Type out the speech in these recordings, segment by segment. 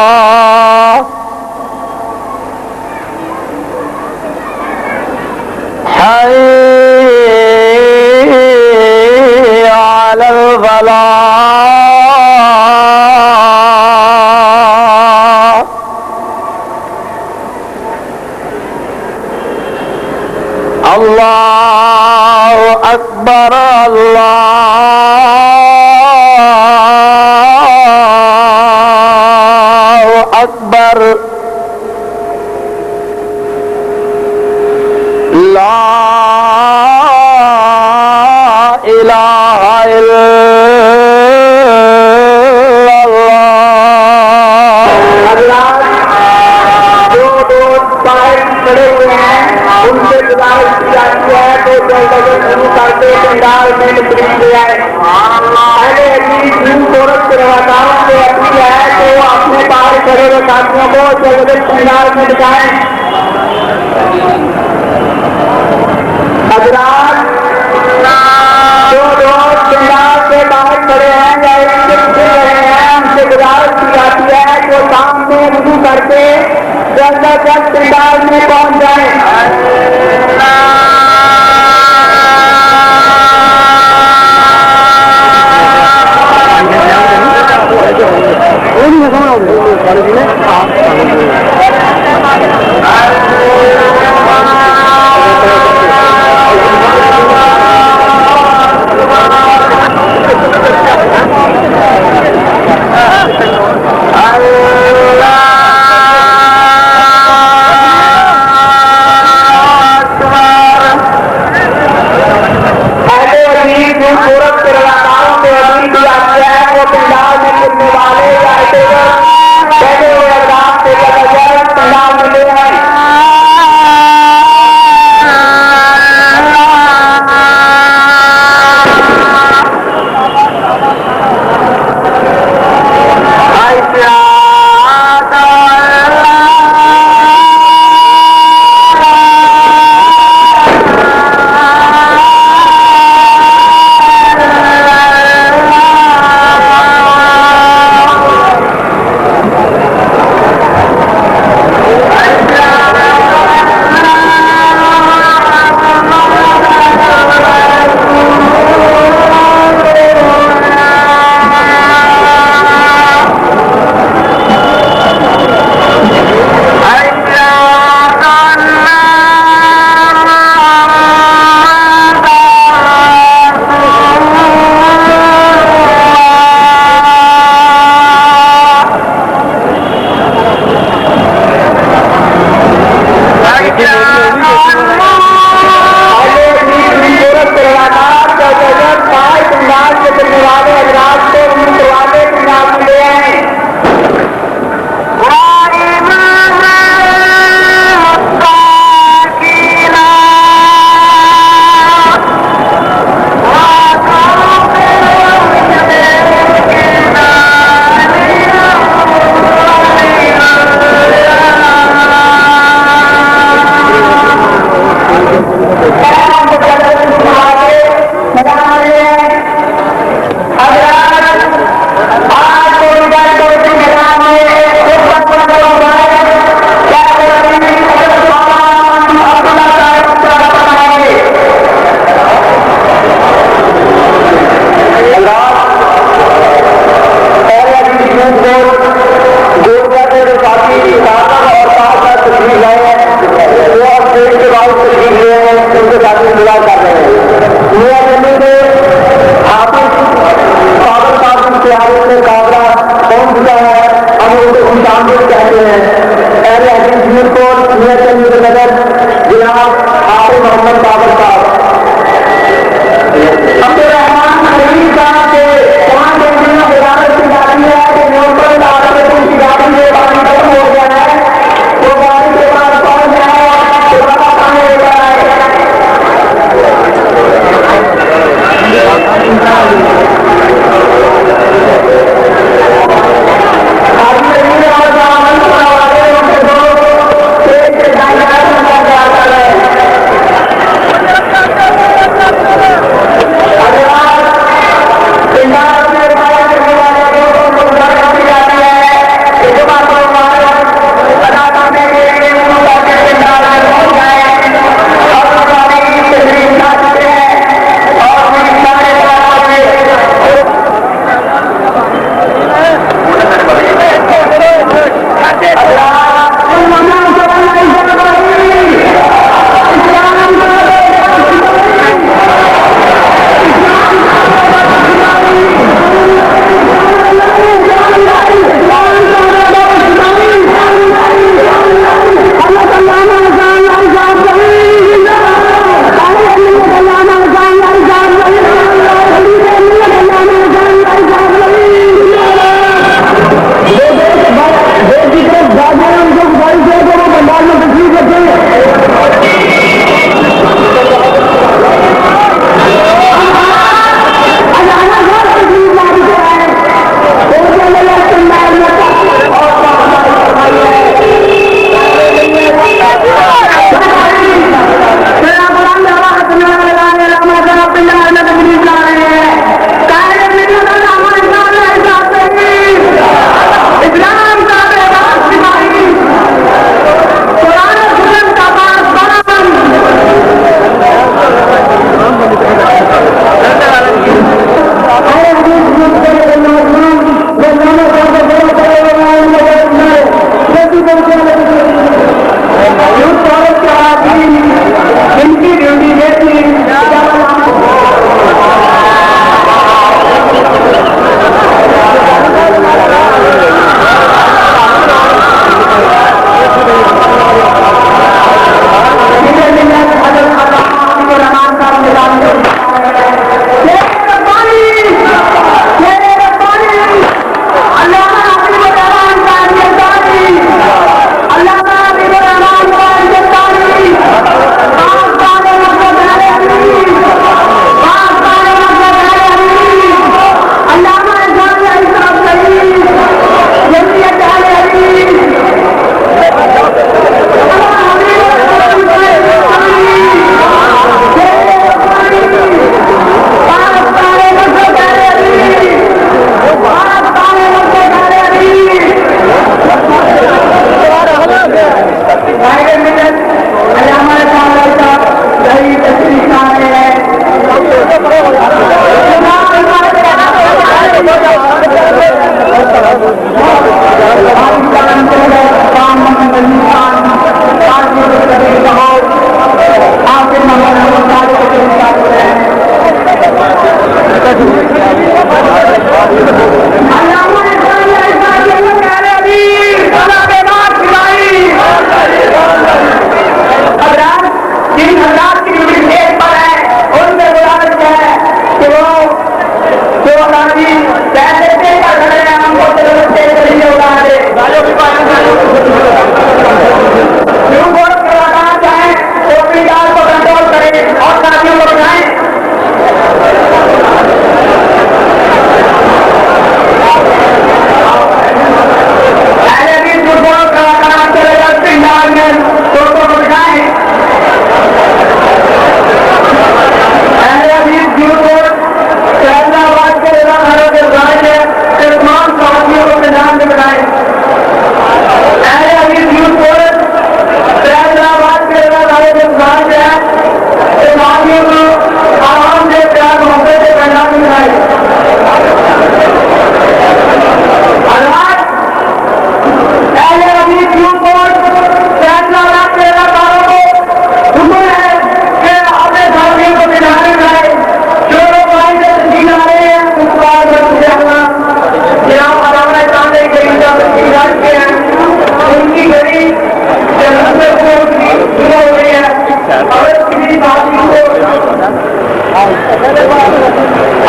الفلاح حي على الفلاح الله أكبر الله أكبر لا إله إلا الله. جو دوست باہر کھڑے ہوئے ہیں ان سے گزارش کی جاتی ہے تو جلد از جلد شروع کرتے پنڈال میں تشریف لے آئے. پہلے حدیث دین عورت کے رواداروں سے اپیل ہے کہ وہ اپنے باہر کھڑے ہوئے ساتھیوں کو جلد از جلد پنڈال میں بٹھائیں. حضرات جو لوگ پنڈال سے باہر کھڑے ہیں یا ان سے پچھڑ رہے ہیں ان سے گزارش کی جاتی ہے کہ وہ سامنے وضو کر کے جلد از جلد پنڈال میں پہنچ جائیں.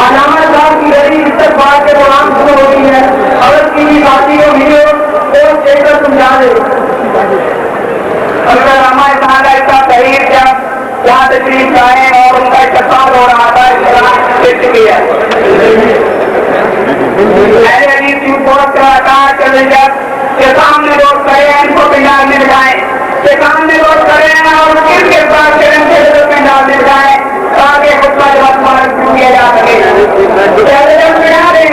علامہ صاحب کی گھڑی استقبال کے دوران شروع ہوئی ہے. اگر کسی ساتھی کو ملے تو دیکھ کر سمجھا دے. اگر علامہ صاحب کا تحریر جب یہاں تشریف لائے اور ان کا استقبال ہو رہا تھا اس طرح دیکھ چکی ہے. اہل حدیث کی بہت کلاکار چلے جب کے سامنے روک کرے ان کو پنڈال میں بٹھائیں, کے سامنے روک کرے اور ان کے پاس کرم سے پنڈال میں بٹھائیں تاکہ خطبہ جواب مارک شروع کیا جا سکے. پہلے جب بنا دیں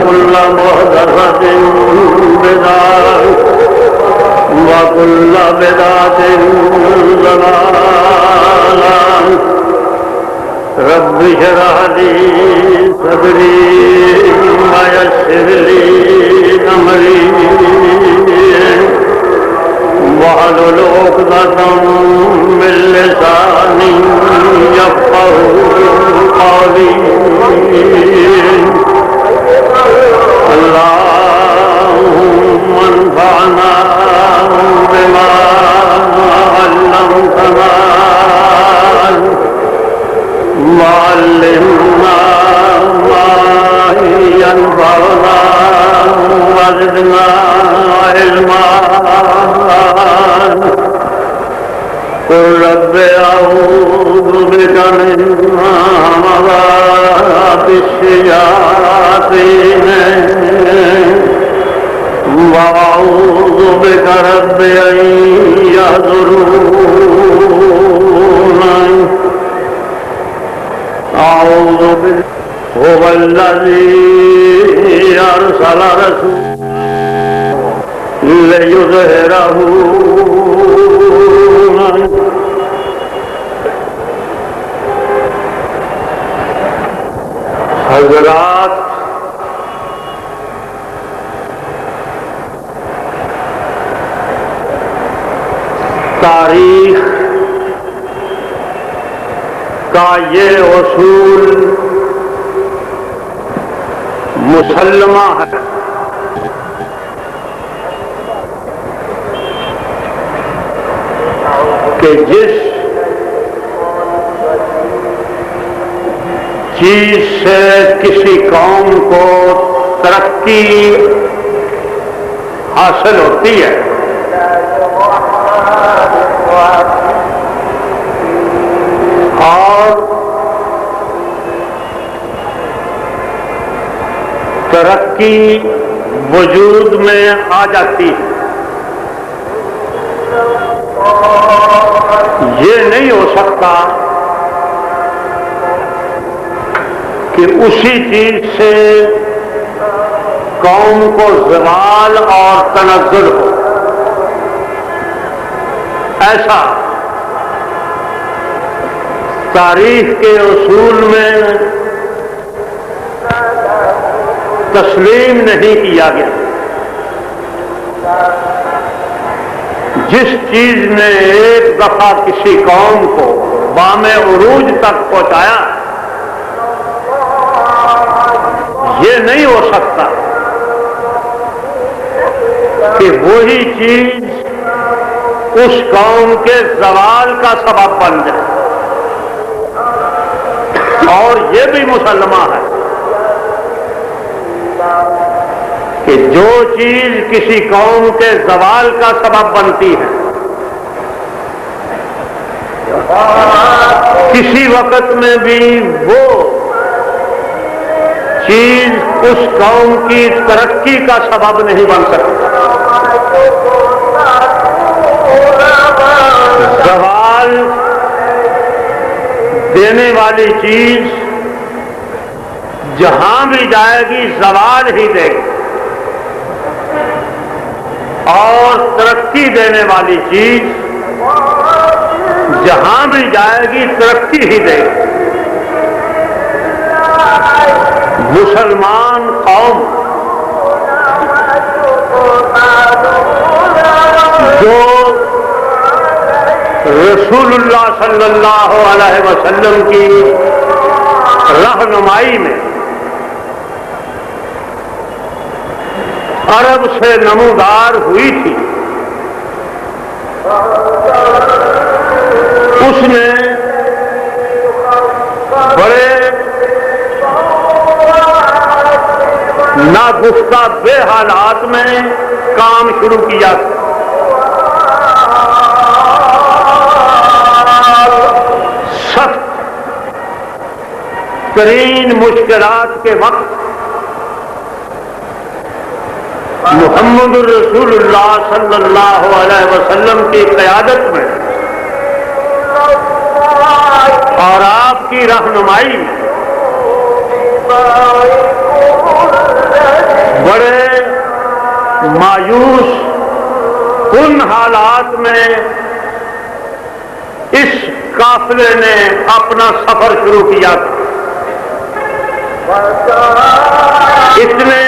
كل محدثة بدعة وكل بدعة ضلالة. رب اشرح لي صدري ويسر لي أمري واحلل عقدة من لساني يفقهوا قولي. اللهم انفعنا بما علمتنا وعلمنا ما ينفعنا وزدنا علما. قل رب أعوذ بك من همزات الشياطين وأعوذ بك رب أن يحضرون. أعوذ بك هو الذي أرسل رسوله ليظهره. حضرات تاریخ کا یہ اصول مسلمہ ہے کہ جس چیز سے کسی قوم کو ترقی حاصل ہوتی ہے اور ترقی وجود میں آ جاتی ہے, یہ نہیں ہو سکتا کہ اسی چیز سے قوم کو زوال اور تنزل ہو. ایسا تاریخ کے اصول میں تسلیم نہیں کیا گیا. جس چیز نے ایک دفعہ کسی قوم کو بام عروج تک پہنچایا, یہ نہیں ہو سکتا کہ وہی چیز اس قوم کے زوال کا سبب بن جائے. اور یہ بھی مسلمہ ہے کہ جو چیز کسی قوم کے زوال کا سبب بنتی ہے کسی وقت میں بھی وہ چیز اس قوم کی ترقی کا سبب نہیں بن سکتی. زوال دینے والی چیز جہاں بھی جائے گی زوال ہی دے گی, اور ترقی دینے والی چیز جہاں بھی جائے گی ترقی ہی دے گی. مسلمان قوم جو رسول اللہ صلی اللہ علیہ وسلم کی رہنمائی میں عرب سے نمودار ہوئی تھی, اس نے بڑے ناگفتہ بے حالات میں کام شروع کیا، سخت ترین مشکلات کے وقت محمد رسول اللہ صلی اللہ علیہ وسلم کی قیادت میں اور آپ کی رہنمائی بڑے مایوس کن حالات میں اس قافلے نے اپنا سفر شروع کیا تھا۔ اتنے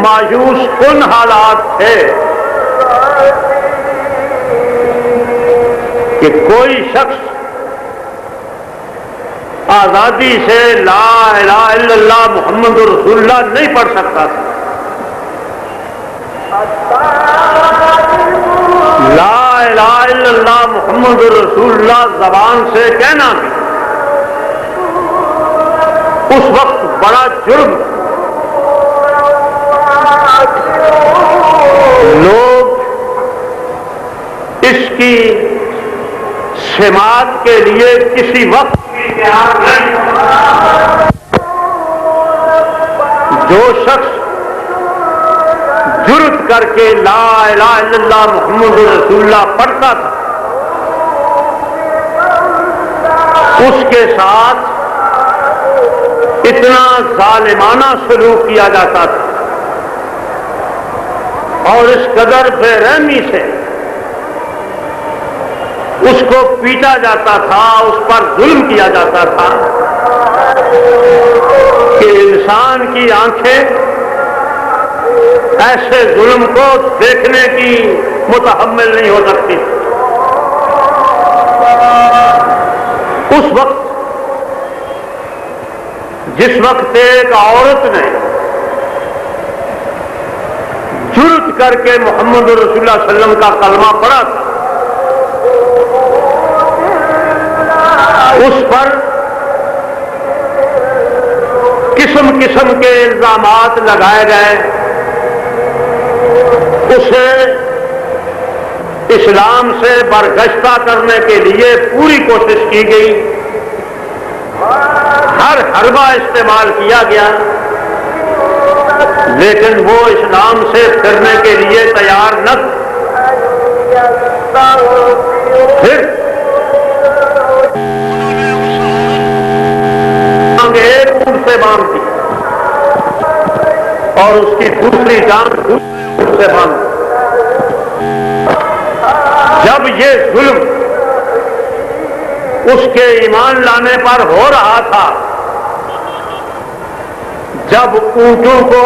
مایوس کن حالات تھے کہ کوئی شخص آزادی سے لا الہ الا اللہ محمد رسول اللہ نہیں پڑھ سکتا تھا۔ لا الہ الا اللہ محمد رسول اللہ زبان سے کہنا بھی اس وقت بڑا جرم، لوگ اس کی سماعت کے لیے کسی وقت جو شخص جرت کر کے لا الہ الا اللہ محمد رسول اللہ پڑھتا تھا اس کے ساتھ اتنا ظالمانہ سلوک کیا جاتا تھا اور اس قدر بے رحمی سے اس کو پیٹا جاتا تھا، اس پر ظلم کیا جاتا تھا کہ انسان کی آنکھیں ایسے ظلم کو دیکھنے کی متحمل نہیں ہو سکتی۔ اس وقت جس وقت ایک عورت نے جرت کر کے محمد رسول اللہ صلی اللہ علیہ وسلم کا کلمہ پڑھا تھا، اس پر قسم قسم کے الزامات لگائے گئے، اسے اسلام سے برگشتہ کرنے کے لیے پوری کوشش کی گئی، ہر حربہ استعمال کیا گیا، لیکن وہ اسلام سے پھرنے کے لیے تیار نہ تھا۔ پھر ایک اونٹ سے باندھ دی اور اس کی دوسری جان اونٹ سے باندھ دی۔ جب یہ ظلم اس کے ایمان لانے پر ہو رہا تھا، جب اونٹوں کو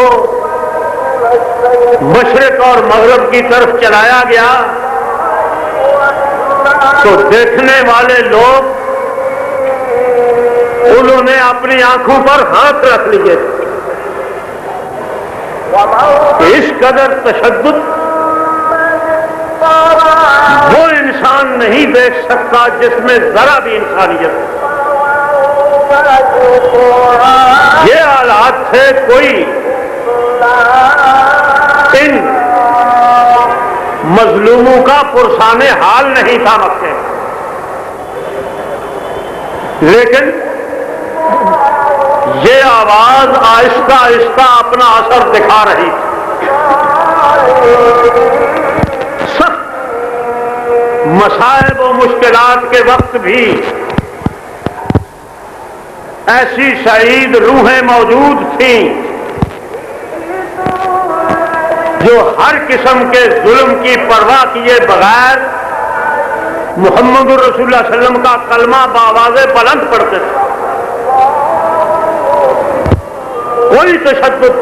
مشرق اور مغرب کی طرف چلایا گیا تو دیکھنے والے لوگ انہوں نے اپنی آنکھوں پر ہاتھ رکھ لیے تھے۔ اس قدر تشدد وہ انسان نہیں دیکھ سکتا جس میں ذرا بھی انسانیت ہے۔ یہ حالات تھے، کوئی ان مظلوموں کا پرسان حال نہیں تھا مکے، لیکن یہ آواز آہستہ آہستہ اپنا اثر دکھا رہی تھی۔ سخت مصائب و مشکلات کے وقت بھی ایسی شہید روحیں موجود تھیں جو ہر قسم کے ظلم کی پرواہ کیے بغیر محمد رسول اللہ صلی اللہ علیہ وسلم کا کلمہ بآواز بلند پڑھتے تھے۔ کوئی تشدد،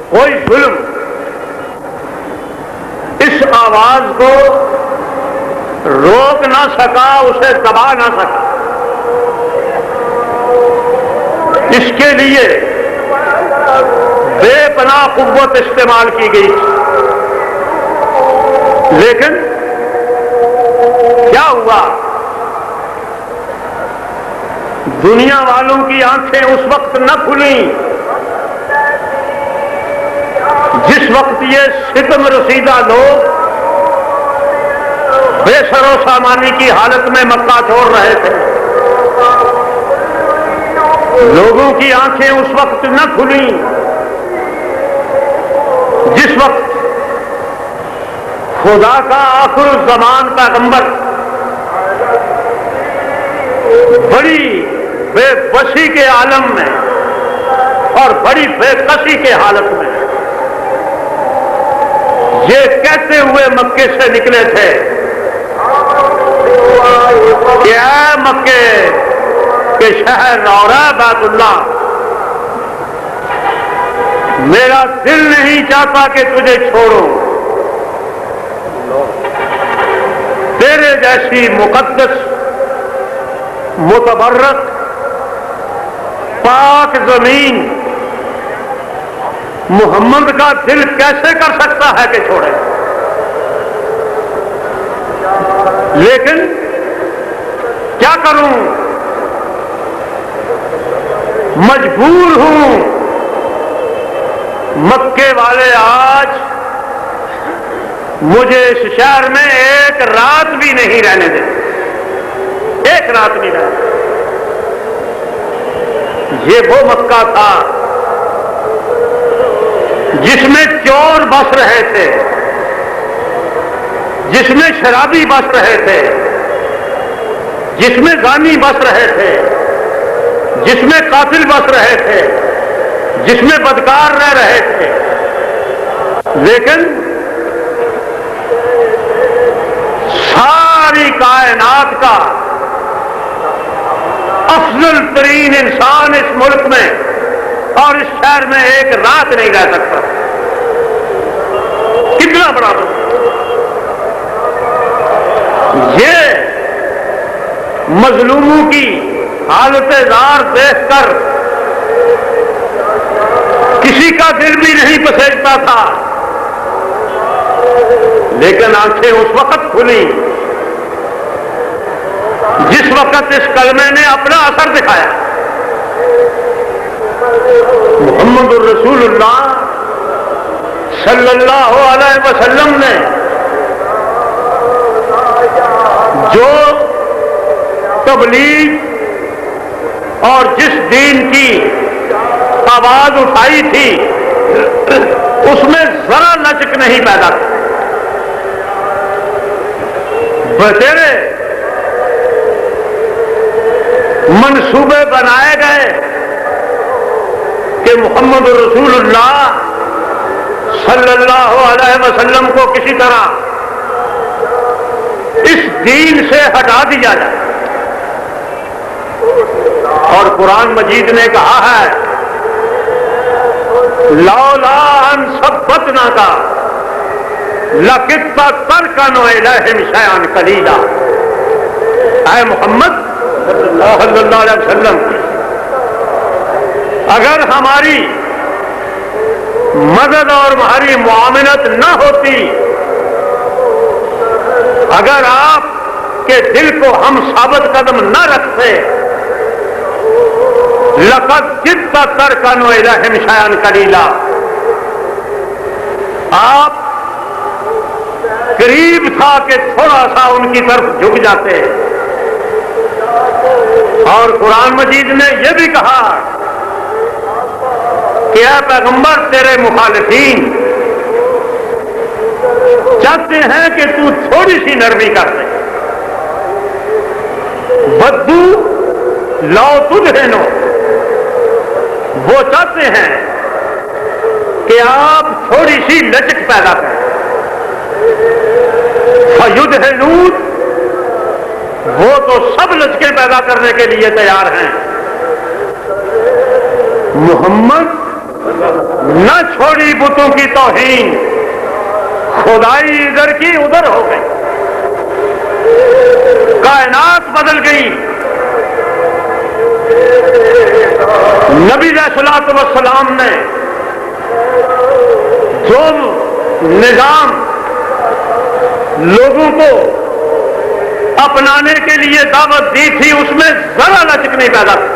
کوئی ظلم اس آواز کو روک نہ سکا، اسے دبا نہ سکا۔ اس کے لیے بے پناہ قوت استعمال کی گئی تھی، لیکن کیا ہوا؟ دنیا والوں کی آنکھیں اس وقت نہ کھلیں جس وقت یہ ستم رسیدہ لوگ بے سر و سامانی کی حالت میں مکہ چھوڑ رہے تھے. لوگوں کی آنکھیں اس وقت نہ کھلیں جس وقت خدا کا آخر الزمان پیغمبر بڑی بے بسی کے عالم میں اور بڑی بے کسی کے حالت میں یہ کہتے ہوئے مکے سے نکلے تھے کہ اے مکے کے شہر اور اے بیت اللہ، میرا دل نہیں چاہتا کہ تجھے چھوڑوں. تیرے جیسی مقدس متبرک پاک زمین محمد کا دل کیسے کر سکتا ہے کہ چھوڑے؟ لیکن کیا کروں، مجبور ہوں. مکے والے آج مجھے اس شہر میں ایک رات بھی نہیں رہنے دیتے، ایک رات نہیں رہنے. یہ وہ مکہ تھا جس میں چور بس رہے تھے، جس میں شرابی بس رہے تھے، جس میں زانی بس رہے تھے، جس میں قاتل بس رہے تھے، جس میں بدکار رہ رہے تھے. لیکن ساری کائنات کا افضل ترین انسان اس ملک میں اور اس شہر میں ایک رات نہیں رہ سکتا. کتنا بڑا یہ مظلوموں کی حالت زار دیکھ کر کسی کا دل بھی نہیں پسیجتا تھا، لیکن آنکھیں اس وقت کھلی جس وقت اس کلمے نے اپنا اثر دکھایا. محمد الرسول اللہ صلی اللہ علیہ وسلم نے جو تبلیغ اور جس دین کی آواز اٹھائی تھی اس میں ذرا لچک نہیں پیدا کی. بتیرے منصوبے بنائے گئے کہ محمد رسول اللہ صلی اللہ علیہ وسلم کو کسی طرح اس دین سے ہٹا دیا جائے. اور قرآن مجید نے کہا ہے لولا ان ثبتناک لکدت ترکن الیہم شیئا قلیلا. اے محمد صلی اللہ علیہ وسلم، اگر ہماری مدد اور ہماری معاونت نہ ہوتی، اگر آپ کے دل کو ہم ثابت قدم نہ رکھتے، لقد جئت ترکن الیہم شیئا قلیلا، آپ قریب تھا کہ تھوڑا سا ان کی طرف جھک جاتے. اور قرآن مجید نے یہ بھی کہا کہ اے پیغمبر، تیرے مخالفین چاہتے ہیں کہ تو تھوڑی سی نرمی کر دے. بدو لو تدہنو، وہ چاہتے ہیں کہ آپ تھوڑی سی لچک پیدا کریں. فیدہنون، وہ تو سب لچکیں پیدا کرنے کے لیے تیار ہیں. محمد نہ چھوڑی بتوں کی توہین، خدائی ادھر کی ادھر ہو گئی، کائنات بدل گئی. نبی علیہ الصلوۃ والسلام نے جو نظام لوگوں کو اپنانے کے لیے دعوت دی تھی، اس میں ذرا لچک نہیں پیدا کی۔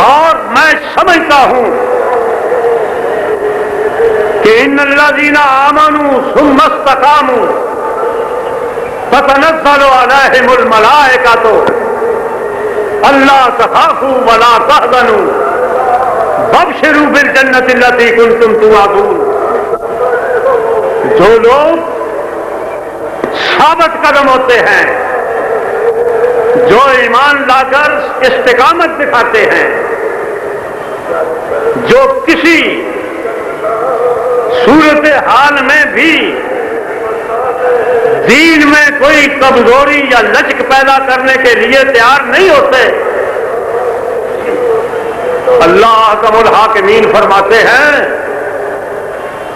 اور میں سمجھتا ہوں کہ ان الذین آمنوا ثم استقاموا فتنزل علیہم الملائکۃ الا تخافوا ولا تحزنوا وابشروا بالجنۃ التی کنتم توعدون۔ جو لوگ ثابت قدم ہوتے ہیں، جو ایمان لا کر استقامت دکھاتے ہیں، جو کسی صورت حال میں بھی دین میں کوئی کمزوری یا لچک پیدا کرنے کے لیے تیار نہیں ہوتے، اللہ احکم الحاکمین فرماتے ہیں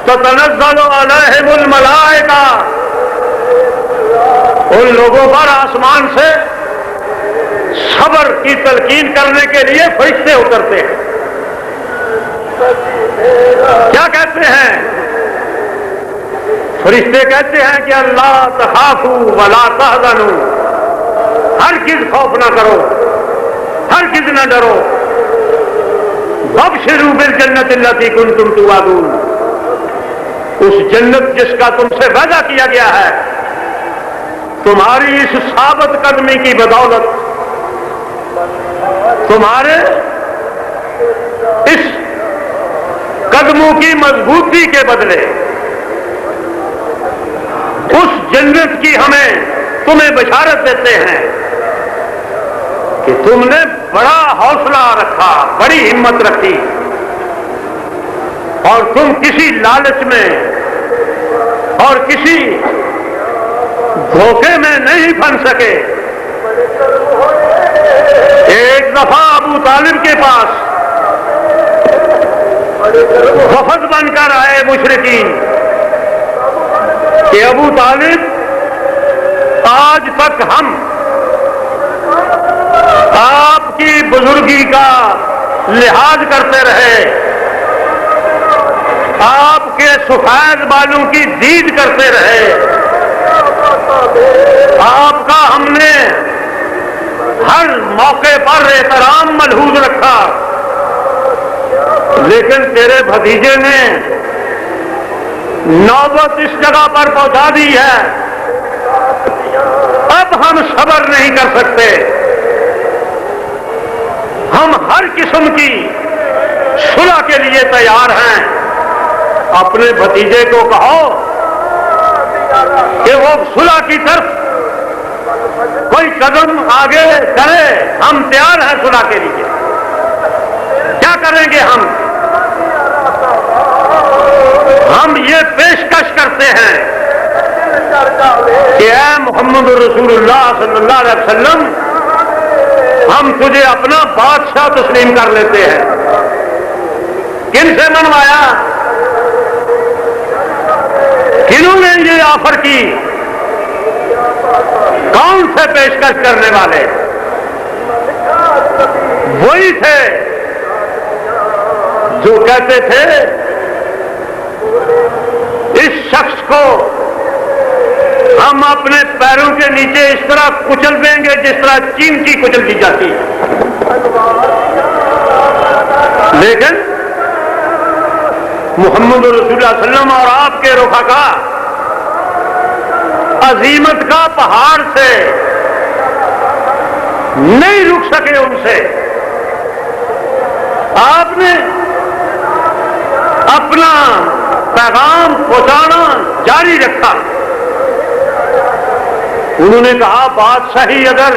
تتنزل علیہم الملائکہ، ان لوگوں پر آسمان سے صبر کی تلقین کرنے کے لیے فرشتے اترتے ہیں۔ کیا کہتے ہیں فرشتے؟ کہتے ہیں کہ اللہ تخافوا ولا تحزنوا، ہرگز خوف نہ کرو، ہرگز نہ ڈرو، وابشروا بالجنۃ التی کنتم توعدون، اس جنت جس کا تم سے وعدہ کیا گیا ہے، تمہاری اس ثابت قدمی کی بدولت، تمہارے اس قدموں کی مضبوطی کے بدلے اس جنت کی ہمیں تمہیں بشارت دیتے ہیں کہ تم نے بڑا حوصلہ رکھا، بڑی ہمت رکھی، اور تم کسی لالچ میں اور کسی دھوکے میں نہیں پھن سکے۔ ایک دفعہ ابو طالب کے پاس وفد بن کر آئے مشرکین کہ ابو طالب، آج تک ہم آپ کی بزرگی کا لحاظ کرتے رہے، آپ کے سفید بالوں کی دید کرتے رہے، آپ کا ہم نے ہر موقع پر احترام ملحوظ رکھا، لیکن تیرے بھتیجے نے نوبت اس جگہ پر پہنچا دی ہے، اب ہم صبر نہیں کر سکتے، ہم ہر قسم کی صلح کے لیے تیار ہیں۔ اپنے بھتیجے کو کہو کہ وہ صلح کی طرف کوئی قدم آگے کرے، ہم تیار ہیں صلح کے لیے۔ کیا کریں گے ہم یہ پیشکش کرتے ہیں کہ اے محمد رسول اللہ صلی اللہ علیہ وسلم، ہم تجھے اپنا بادشاہ تسلیم کر لیتے ہیں۔ کن سے منوایا؟ کنہوں نے یہ آفر کی؟ کون سے پیشکش کرنے والے؟ وہی تھے جو کہتے تھے اس شخص کو ہم اپنے پیروں کے نیچے اس طرح کچل دیں گے جس طرح چیمٹی کچل دی جاتی ہے۔ لیکن محمد رسول اللہ صلی اللہ علیہ وسلم اور آپ کے رفقا عظیمت کا پہاڑ سے نہیں رک سکے، ان سے آپ نے اپنا پیغام پہنچانا جاری رکھا۔ انہوں نے کہا بادشاہی اگر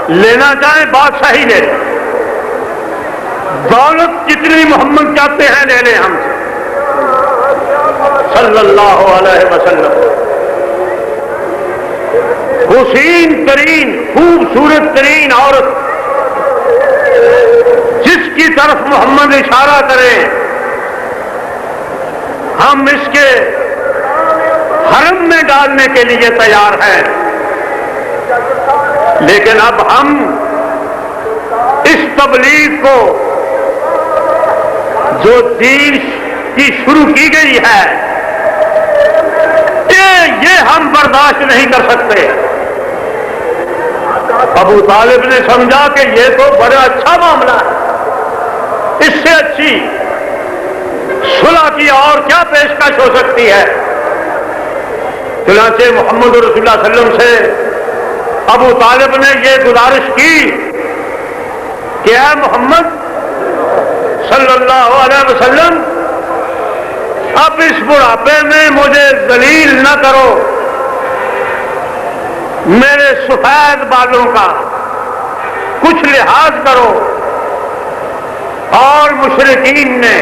لینا چاہیں بادشاہی لے لیں، دولت جتنی محمد چاہتے ہیں لے لیں ہم سے صلی اللہ علیہ وسلم۔ حسین ترین خوبصورت ترین عورت جس کی طرف محمد اشارہ کرے ہم اس کے حرم میں ڈالنے کے لیے تیار ہیں، لیکن اب ہم اس تبلیغ کو جو دین کی شروع کی گئی ہے یہ ہم برداشت نہیں کر سکتے۔ ابو طالب نے سمجھا کہ یہ تو بڑا اچھا معاملہ ہے، اس سے اچھی صلح کی اور کیا پیشکش ہو سکتی ہے۔ چنانچہ محمد رسول اللہ صلی اللہ علیہ وسلم سے ابو طالب نے یہ گزارش کی کہ اے محمد صلی اللہ علیہ وسلم، اب اس بڑھاپے میں مجھے ذلیل نہ کرو، میرے سفید بالوں کا کچھ لحاظ کرو۔ اور مشرکین نے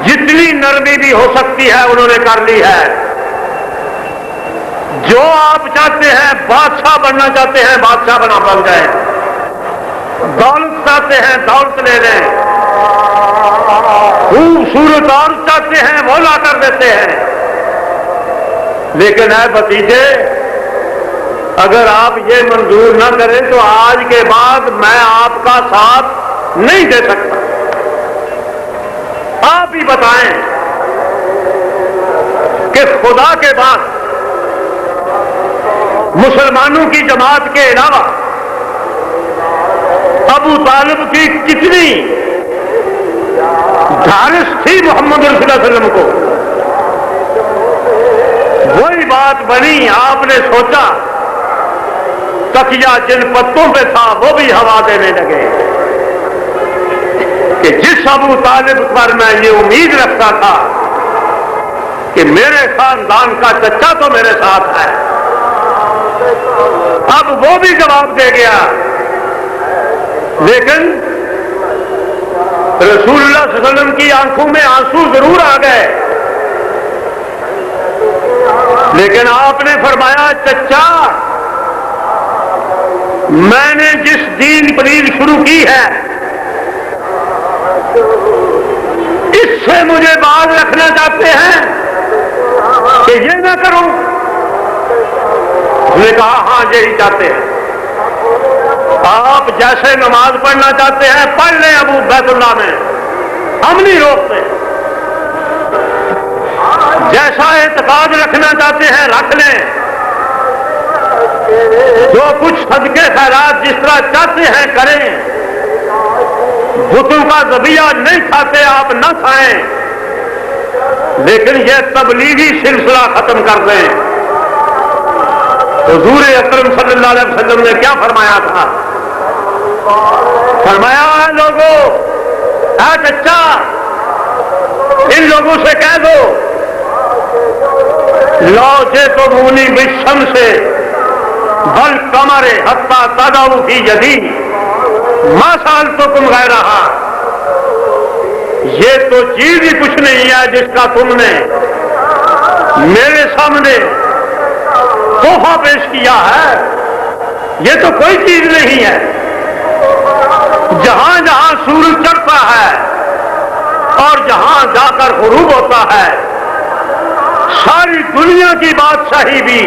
جتنی نرمی بھی ہو سکتی ہے انہوں نے کر لی ہے۔ جو آپ چاہتے ہیں، بادشاہ بننا چاہتے ہیں بادشاہ بن جائیں، دولت چاہتے ہیں دولت لے لیں، خوبصورت عورت چاہتے ہیں وہ لا کر دیتے ہیں۔ لیکن اے بھتیجے، اگر آپ یہ منظور نہ کریں تو آج کے بعد میں آپ کا ساتھ نہیں دے سکتا۔ آپ ہی بتائیں کہ خدا کے بعد مسلمانوں کی جماعت کے علاوہ ابو طالب کی کتنی ڈھارس تھی محمد رسول اللہ صلی اللہ علیہ وسلم کو۔ وہی بات بنی، آپ نے سوچا تکیہ جن پتوں پہ تھا وہ بھی ہوا دینے لگے کہ جس ابو طالب پر میں یہ امید رکھتا تھا کہ میرے خاندان کا چچا تو میرے ساتھ ہے، اب وہ بھی جواب دے گیا۔ لیکن رسول اللہ صلی اللہ علیہ وسلم کی آنکھوں میں آنسو ضرور آ گئے، لیکن آپ نے فرمایا چچا، میں نے جس دین پلیل شروع کی ہے اس سے مجھے باز رکھنا چاہتے ہیں کہ یہ نہ کروں؟ اس نے کہا ہاں یہی چاہتے ہیں۔ آپ جیسے نماز پڑھنا چاہتے ہیں پڑھ لیں ابو بیت اللہ میں، ہم نہیں روکتے۔ جیسا اعتقاد رکھنا چاہتے ہیں رکھ لیں، جو کچھ صدقے خیرات جس طرح چاہتے ہیں کریں، بتوں کا ذبیحہ نہیں کھاتے آپ نہ کھائیں، لیکن یہ تبلیغی سلسلہ ختم کر دیں۔ حضور اکرم صلی اللہ علیہ وسلم نے کیا فرمایا تھا؟ فرمایا اے لوگوں، اے چچا، ان لوگوں سے کہہ دو لو جئتمونی بالشمس والقمر حتی تضعوا فی یدی ما سألتکم غیرہا، یہ تو چیز ہی کچھ نہیں ہے جس کا تم نے میرے سامنے تحفہ پیش کیا ہے، یہ تو کوئی چیز نہیں ہے۔ جہاں جہاں سورج چڑھتا ہے اور جہاں جا کر غروب ہوتا ہے، ساری دنیا کی بادشاہی بھی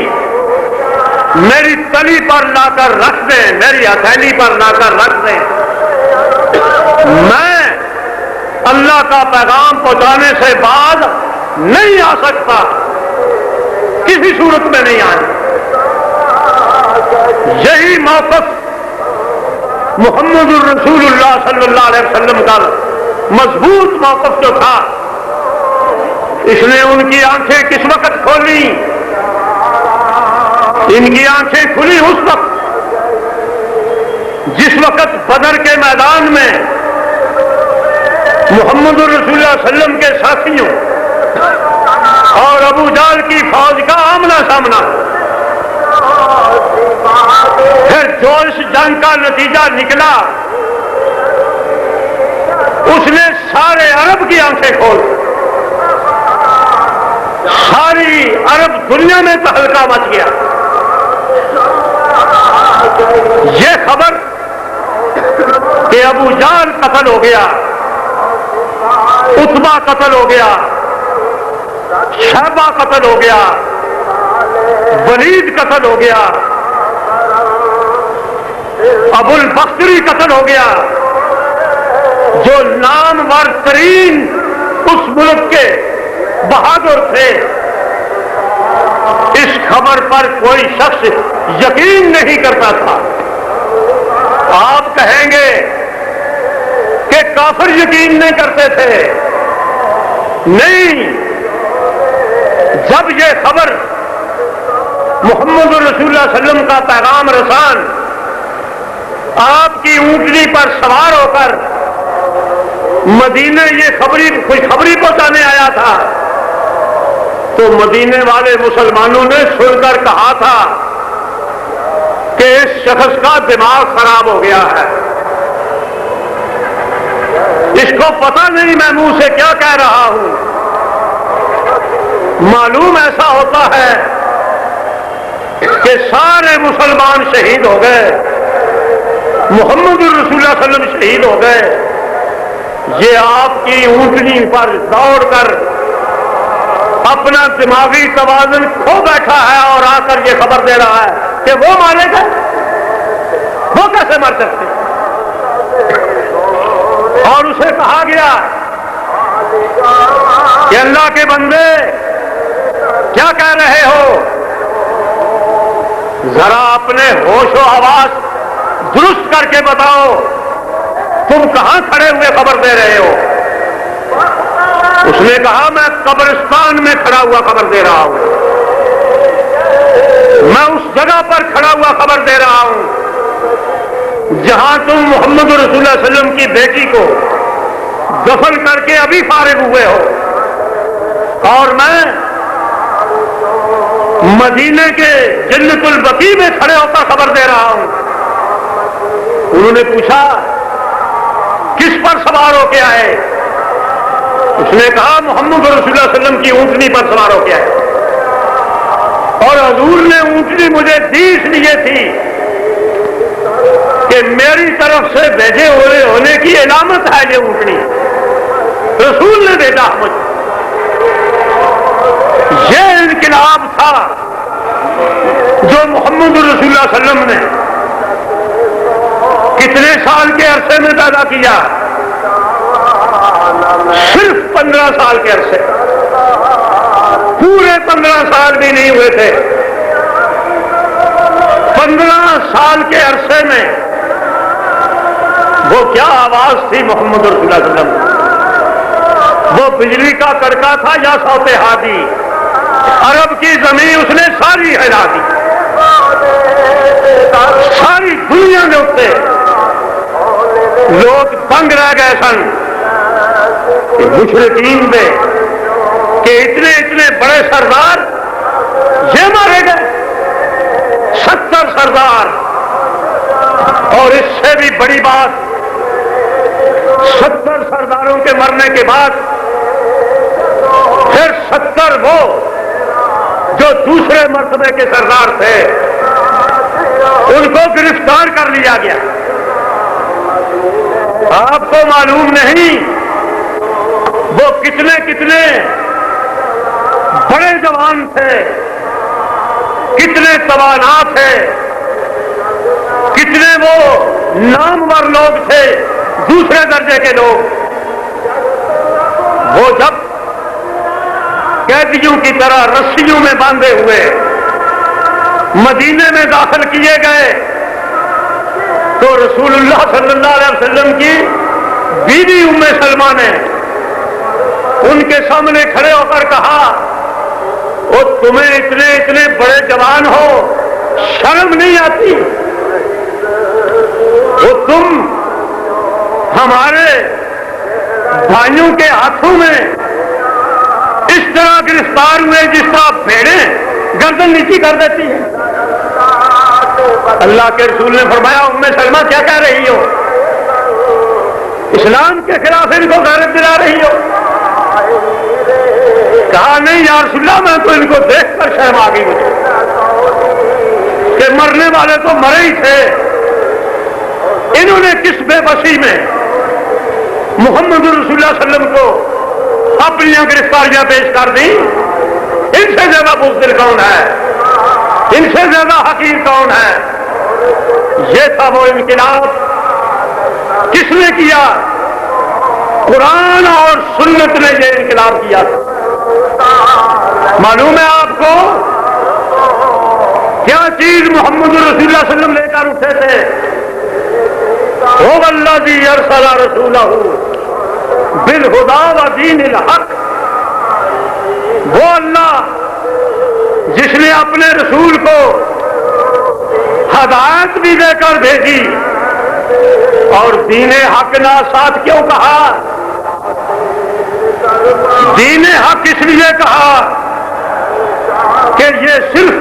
میری تلی پر لا کر رکھ دیں، میری ہتھیلی پر لا کر رکھ دیں، میں اللہ کا پیغام پہنچانے سے بعد نہیں آ سکتا، کسی صورت میں نہیں آئے۔ یہی موقف محمد الرسول اللہ صلی اللہ علیہ وسلم کا مضبوط موقف جو تھا، اس نے ان کی آنکھیں کس وقت کھولی؟ ان کی آنکھیں کھلی اس وقت جس وقت بدر کے میدان میں محمد الرسول اللہ صلی اللہ علیہ وسلم کے ساتھیوں اور ابو جہل کی فوج کا آمنا سامنا، پھر جو اس جنگ کا نتیجہ نکلا اس نے سارے عرب کی آنکھیں کھول، ساری عرب دنیا میں تہلکہ مچ گیا۔ یہ خبر کہ ابو جہل قتل ہو گیا، عتبہ قتل ہو گیا، شیبہ قتل ہو گیا، ولید قتل ہو گیا، ابو البختری قتل ہو گیا، جو نامور ترین اس ملک کے بہادر تھے، خبر پر کوئی شخص یقین نہیں کرتا تھا. آپ کہیں گے کہ کافر یقین نہیں کرتے تھے. نہیں، جب یہ خبر محمد رسول اللہ صلی اللہ علیہ وسلم کا پیغام رسان آپ کی اونٹنی پر سوار ہو کر مدینے یہ خوشخبری پہنچانے آیا تھا، تو مدینے والے مسلمانوں نے سن کر کہا تھا کہ اس شخص کا دماغ خراب ہو گیا ہے، اس کو پتہ نہیں میں منہ سے کیا کہہ رہا ہوں. معلوم ایسا ہوتا ہے کہ سارے مسلمان شہید ہو گئے، محمد رسول اللہ صلی اللہ علیہ وسلم شہید ہو گئے. یہ آپ کی اونٹنی پر دوڑ کر اپنا دماغی توازن کھو بیٹھا ہے اور آ کر یہ خبر دے رہا ہے کہ وہ مارے گئے. وہ کیسے مر سکتے؟ اور اسے کہا گیا کہ اللہ کے بندے کیا کہہ رہے ہو؟ ذرا اپنے ہوش و حواس درست کر کے بتاؤ، تم کہاں کھڑے ہوئے خبر دے رہے ہو؟ اس نے کہا میں قبرستان میں کھڑا ہوا خبر دے رہا ہوں، میں اس جگہ پر کھڑا ہوا خبر دے رہا ہوں جہاں تم محمد رسول اللہ صلی اللہ علیہ وسلم کی بیٹی کو دفن کر کے ابھی فارغ ہوئے ہو، اور میں مدینے کے جنت البقیع میں کھڑے ہو کر خبر دے رہا ہوں. انہوں نے پوچھا کس پر سوار ہو کے آئے؟ اس نے کہا محمد رسول اللہ صلی اللہ علیہ وسلم کی اونٹنی پر سوار ہو کے آئے، اور حضور نے اونٹنی مجھے دی اس لیے تھی کہ میری طرف سے بھیجے ہوئے ہونے کی علامت ہے یہ اونٹنی، رسول نے بھیجا مجھے. یہ انقلاب تھا جو محمد رسول اللہ صلی اللہ علیہ وسلم نے کتنے سال کے عرصے میں پیدا کیا؟ صرف 15 سال کے عرصے، پورے 15 سال بھی نہیں ہوئے تھے. 15 سال کے عرصے میں وہ کیا آواز تھی محمد رسول اللہ صلی اللہ علیہ وسلم؟ وہ بجلی کا کڑکا تھا یا صوت ہادی؟ عرب کی زمین اس نے ساری ہلا دی، ساری دنیا کے اتنے لوگ دنگ رہ گئے سن مشرکین میں کہ اتنے اتنے بڑے سردار یہ مارے گئے، 70 سردار. اور اس سے بھی بڑی بات، 70 سرداروں کے مرنے کے بعد پھر 70 وہ جو دوسرے مرتبے کے سردار تھے ان کو گرفتار کر لیا گیا. آپ کو معلوم نہیں وہ کتنے کتنے بڑے جوان تھے، کتنے توانا تھے، کتنے وہ نامور لوگ تھے، دوسرے درجے کے لوگ. وہ جب قیدیوں کی طرح رسیوں میں باندھے ہوئے مدینے میں داخل کیے گئے تو رسول اللہ صلی اللہ علیہ وسلم کی بیوی ام سلمہ نے ان کے سامنے کھڑے ہو کر کہا وہ تمہیں اتنے اتنے بڑے جوان ہو، شرم نہیں آتی؟ وہ تم ہمارے بھائیوں کے ہاتھوں میں اس طرح گرفتار ہوئے جس طرح بھیڑیں گردن نیچی کر دیتی ہیں. اللہ کے رسول نے فرمایا ام سلمہ کیا کہہ رہی ہو؟ اسلام کے خلاف ان کو غیرت دلا رہی ہو؟ کہا نہیں یا رسول اللہ، میں تو ان کو دیکھ کر شرم آ گئی مجھے کہ مرنے والے تو مرے ہی تھے، انہوں نے کس بے بسی میں محمد رسول اللہ صلی اللہ علیہ وسلم کو اپنی گرفتاریاں پیش کر دی. ان سے زیادہ بزدل کون ہے؟ ان سے زیادہ حقیر کون ہے؟ یہ تھا وہ انقلاب. کس نے کیا؟ قرآن اور سنت نے یہ انقلاب کیا تھا. معلوم ہے آپ کو چیز محمد رسول اللہ صلی اللہ علیہ وسلم لے کر اٹھے تھے، هو الذی ارسل رسولہ بالہدی ودین الحق، وہ اللہ جس نے اپنے رسول کو ہدایت بھی دے کر بھیجی، اور دین حق نہ ساتھ کیوں کہا؟ دین حق اس لیے کہا کہ یہ صرف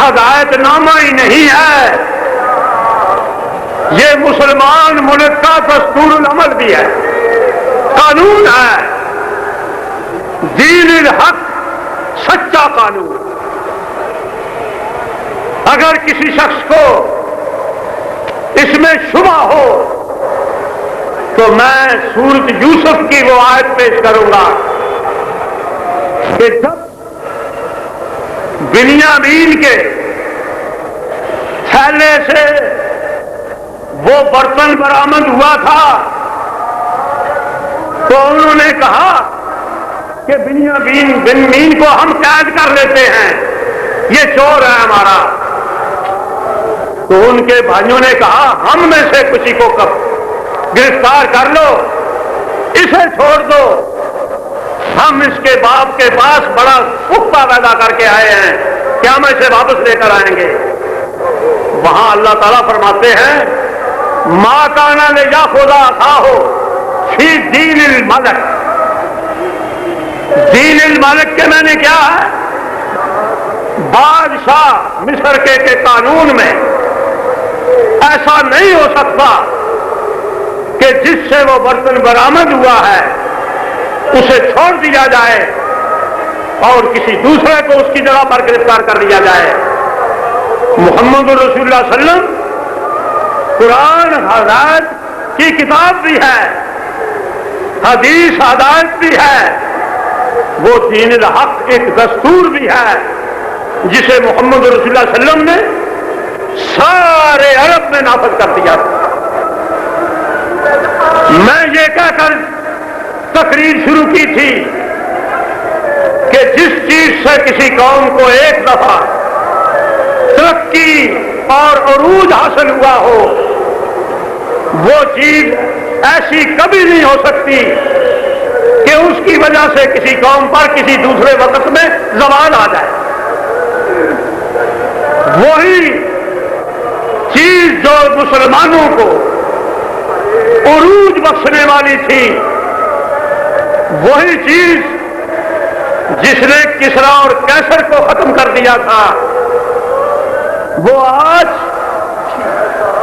ہدایت نامہ ہی نہیں ہے، یہ مسلمان ملک کا دستور العمل بھی ہے، قانون ہے، دین الحق سچا قانون۔ اگر کسی شخص کو اس میں شبہ ہو تو میں سورۃ یوسف کی وہ آیت پیش کروں گا کہ جب بنیامین کے تھیلے سے وہ برتن برآمد ہوا تھا تو انہوں نے کہا کہ بنیامین کو ہم قید کر لیتے ہیں، یہ چور ہے ہمارا۔ تو ان کے بھائیوں نے کہا ہم میں سے کسی کو گرفتار کر لو، اسے چھوڑ دو، ہم اس کے باپ کے پاس بڑا پختہ پیدا کر کے آئے ہیں کہ ہم اسے واپس لے کر آئیں گے۔ وہاں اللہ تعالیٰ فرماتے ہیں ما کان لیأخذ اخاہ فی دین الملک، دین الملک کے میں نے کیا ہے؟ بادشاہ مصر کے قانون میں ایسا نہیں ہو سکتا کہ جس سے وہ برتن برآمد ہوا ہے اسے چھوڑ دیا جائے اور کسی دوسرے کو اس کی جگہ پر گرفتار کر لیا جائے۔ محمد رسول اللہ صلی اللہ علیہ وسلم قرآن ہدایت کی کتاب بھی ہے، حدیث ہدایت بھی ہے، وہ دین الحق ایک دستور بھی ہے جسے محمد رسول اللہ صلی اللہ علیہ وسلم نے سارے عرب میں نافذ کر دیا تھا۔ میں یہ کہہ کر تقریر شروع کی تھی کہ جس چیز سے کسی قوم کو ایک دفعہ ترقی اور عروج حاصل ہوا ہو وہ چیز ایسی کبھی نہیں ہو سکتی کہ اس کی وجہ سے کسی قوم پر کسی دوسرے وقت میں زوال آ جائے۔ وہی چیز جو مسلمانوں کو عروج بخشنے والی تھی، وہی چیز جس نے کسریٰ اور قیصر کو ختم کر دیا تھا، وہ آج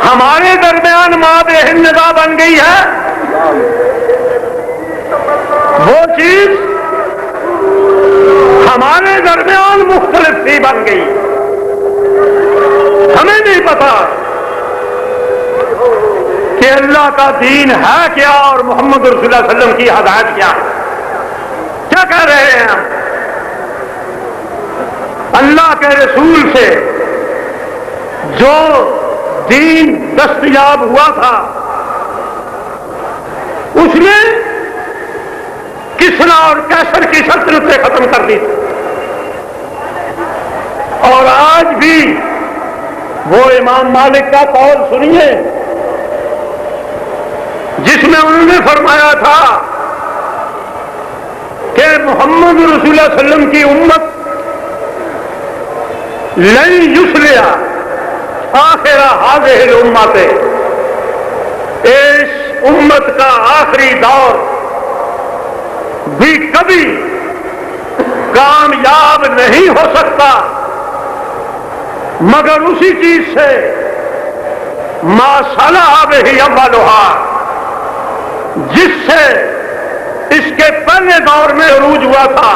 ہمارے درمیان مابع نزاع بن گئی ہے۔ وہ چیز ہمارے درمیان مختلف سی بن گئی، ہمیں نہیں پتا کہ اللہ کا دین ہے کیا اور محمد رسول اللہ صلی اللہ علیہ وسلم کی ہدایت کیا ہے۔ کیا کہہ رہے ہیں ہم؟ اللہ کے رسول سے جو دین دستیاب ہوا تھا اس نے کسریٰ اور قیصر کی سلطنتیں ختم کر دی تھی، اور آج بھی وہ امام مالک کا قول سنیے جس میں انہوں نے فرمایا تھا کہ محمد رسول اللہ صلی اللہ علیہ وسلم کی امت لن یصلح آخر هذه الامت، اس امت کا آخری دور بھی کبھی کامیاب نہیں ہو سکتا مگر اسی چیز سے ما صلح به اولھا، جس سے اس کے پہلے دور میں عروج ہوا تھا،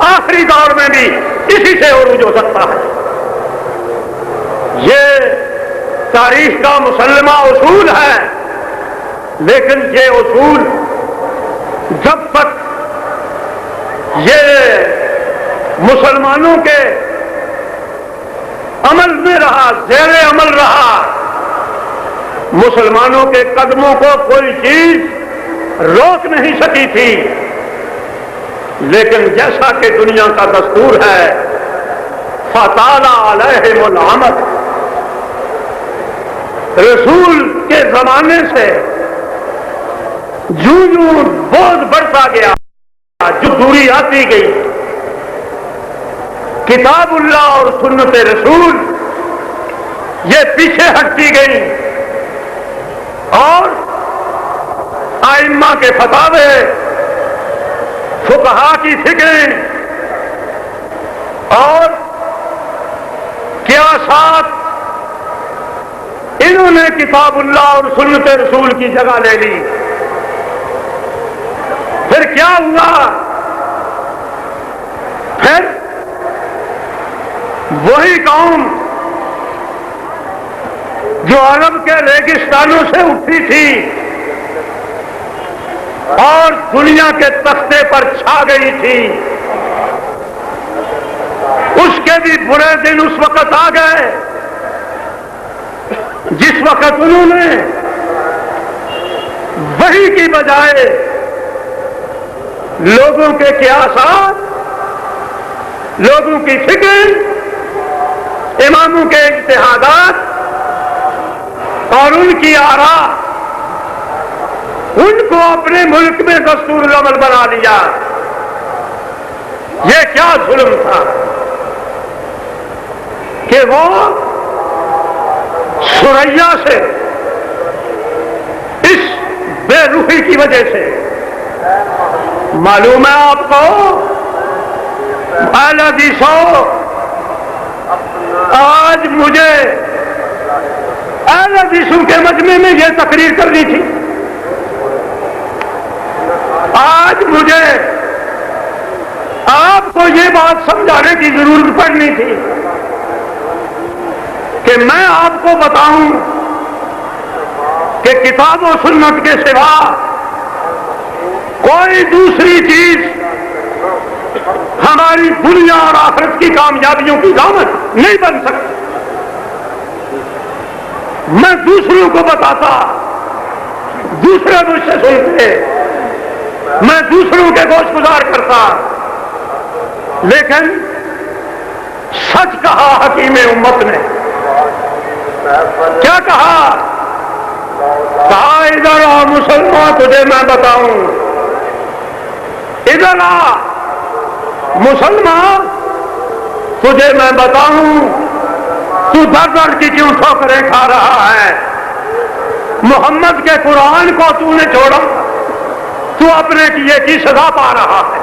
آخری دور میں بھی اسی سے عروج ہو سکتا ہے۔ یہ تاریخ کا مسلمہ اصول ہے، لیکن یہ اصول جب تک یہ مسلمانوں کے عمل میں رہا، زیر عمل رہا، مسلمانوں کے قدموں کو کوئی چیز روک نہیں سکی تھی۔ لیکن جیسا کہ دنیا کا دستور ہے فطال علیہم الامد. رسول کے زمانے سے جوں جوں بوجھ بڑھتا گیا، جو دوری آتی گئی، کتاب اللہ اور سنت رسول یہ پیچھے ہٹتی گئی، اور ائمہ کے فتاوے، فقہا کی فکریں اور قیاسات، انہوں نے کتاب اللہ اور سنت رسول کی جگہ لے لی. پھر کیا ہوا؟ پھر وہی قوم جو عرب کے ریگستانوں سے اٹھی تھی اور دنیا کے تختے پر چھا گئی تھی، اس کے بھی برے دن اس وقت آ گئے جس وقت انہوں نے وحی کی بجائے لوگوں کے قیاسات، لوگوں کی فکر، اماموں کے اجتہادات اور ان کی آراء، ان کو اپنے ملک میں دستور العمل بنا لیا. یہ کیا ظلم تھا کہ وہ سریا سے، اس بے روحی کی وجہ سے، معلوم ہے آپ کو اہل حدیثوں، آج مجھے اہل حدیثوں کے مجمع میں یہ تقریر کرنی تھی، آج مجھے آپ کو یہ بات سمجھانے کی ضرورت پڑنی تھی کہ میں آپ کو بتاؤں کہ کتاب و سنت کے سوا کوئی دوسری چیز ہماری دنیا اور آخرت کی کامیابیوں کی ضمانت نہیں بن سکتی. میں دوسروں کو بتاتا، دوسرے مجھ سے سنتے، میں دوسروں کے گوش گزار کرتا، لیکن سچ کہا حکیم امت نے. کیا کہا؟ کہا ادھر آ مسلمان، تجھے میں بتاؤں. ادھر آ مسلمان، تجھے میں بتاؤں. تو در در کی کیوں ٹھوکریں کھا رہا ہے؟ محمد کے قرآن کو تو نے چھوڑا، تو اپنے کیے کی سزا پا رہا ہے.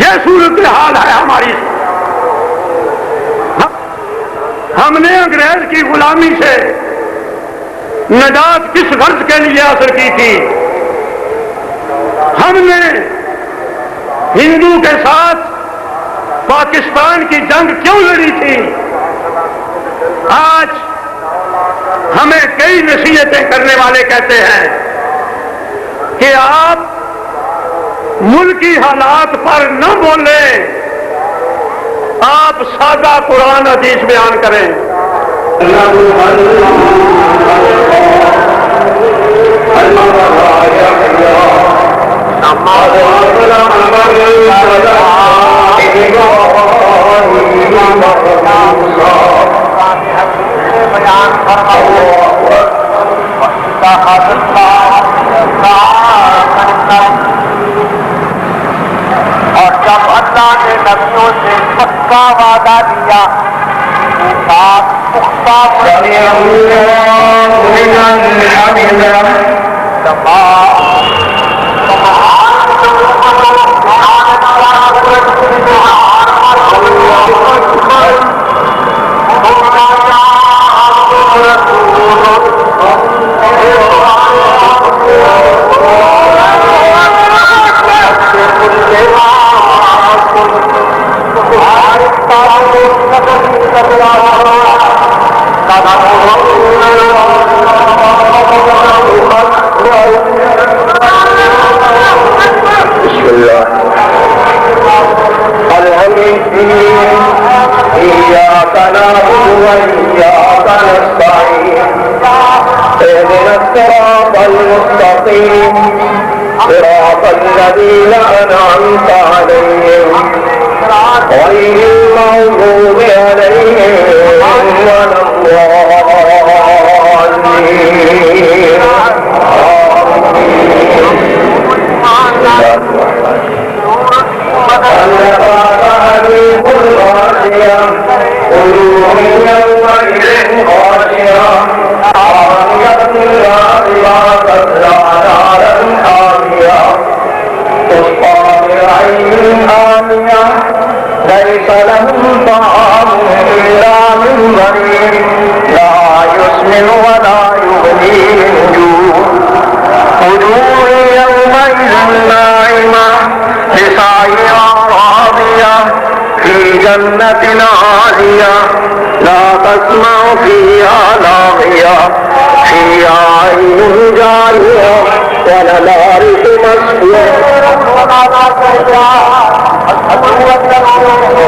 یہ صورتحال ہے ہماری. ہم نے انگریز کی غلامی سے نجات کس غرض کے لیے حاصل کی تھی؟ ہم نے ہندو کے ساتھ پاکستان کی جنگ کیوں لڑی تھی؟ آج ہمیں کئی نصیحتیں کرنے والے کہتے ہیں کہ آپ ملکی حالات پر نہ بولیں، آپ سادہ قرآن حدیث بیان کریں. اور جب اللہ نے نبیوں سے پکا وعدہ دیا، پختہ إياك نعبد وإياك نستعين اهدنا الصراط المستقيم صراط الذين أنعمت عليهم غير المغضوب عليهم ولا الضالين. ليس لهم طعام إلا من ضريع لا يسمن ولا يغني من جوع وجوه يومئذ ناعمة لسعيها راضية في جنة عالية لا تسمع فيها لاغية فيها عين جارية ولمارح مسكوبة. سمع الله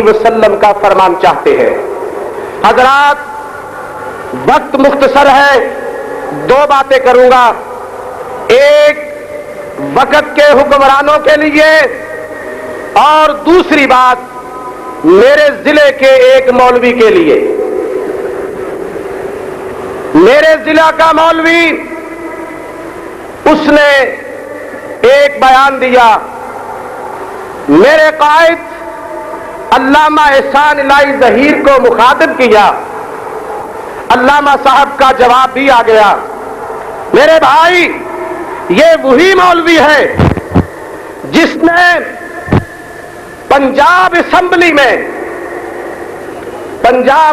وسلم کا فرمان چاہتے ہیں. حضرات وقت مختصر ہے، دو باتیں کروں گا. ایک وقت کے حکمرانوں کے لیے اور دوسری بات میرے ضلع کے ایک مولوی کے لیے. میرے ضلع کا مولوی اس نے ایک بیان دیا. میرے قائد علامہ احسان الہی ظہیر کو مخاطب کیا. علامہ صاحب کا جواب بھی آ گیا. میرے بھائی، یہ وہی مولوی ہے جس نے پنجاب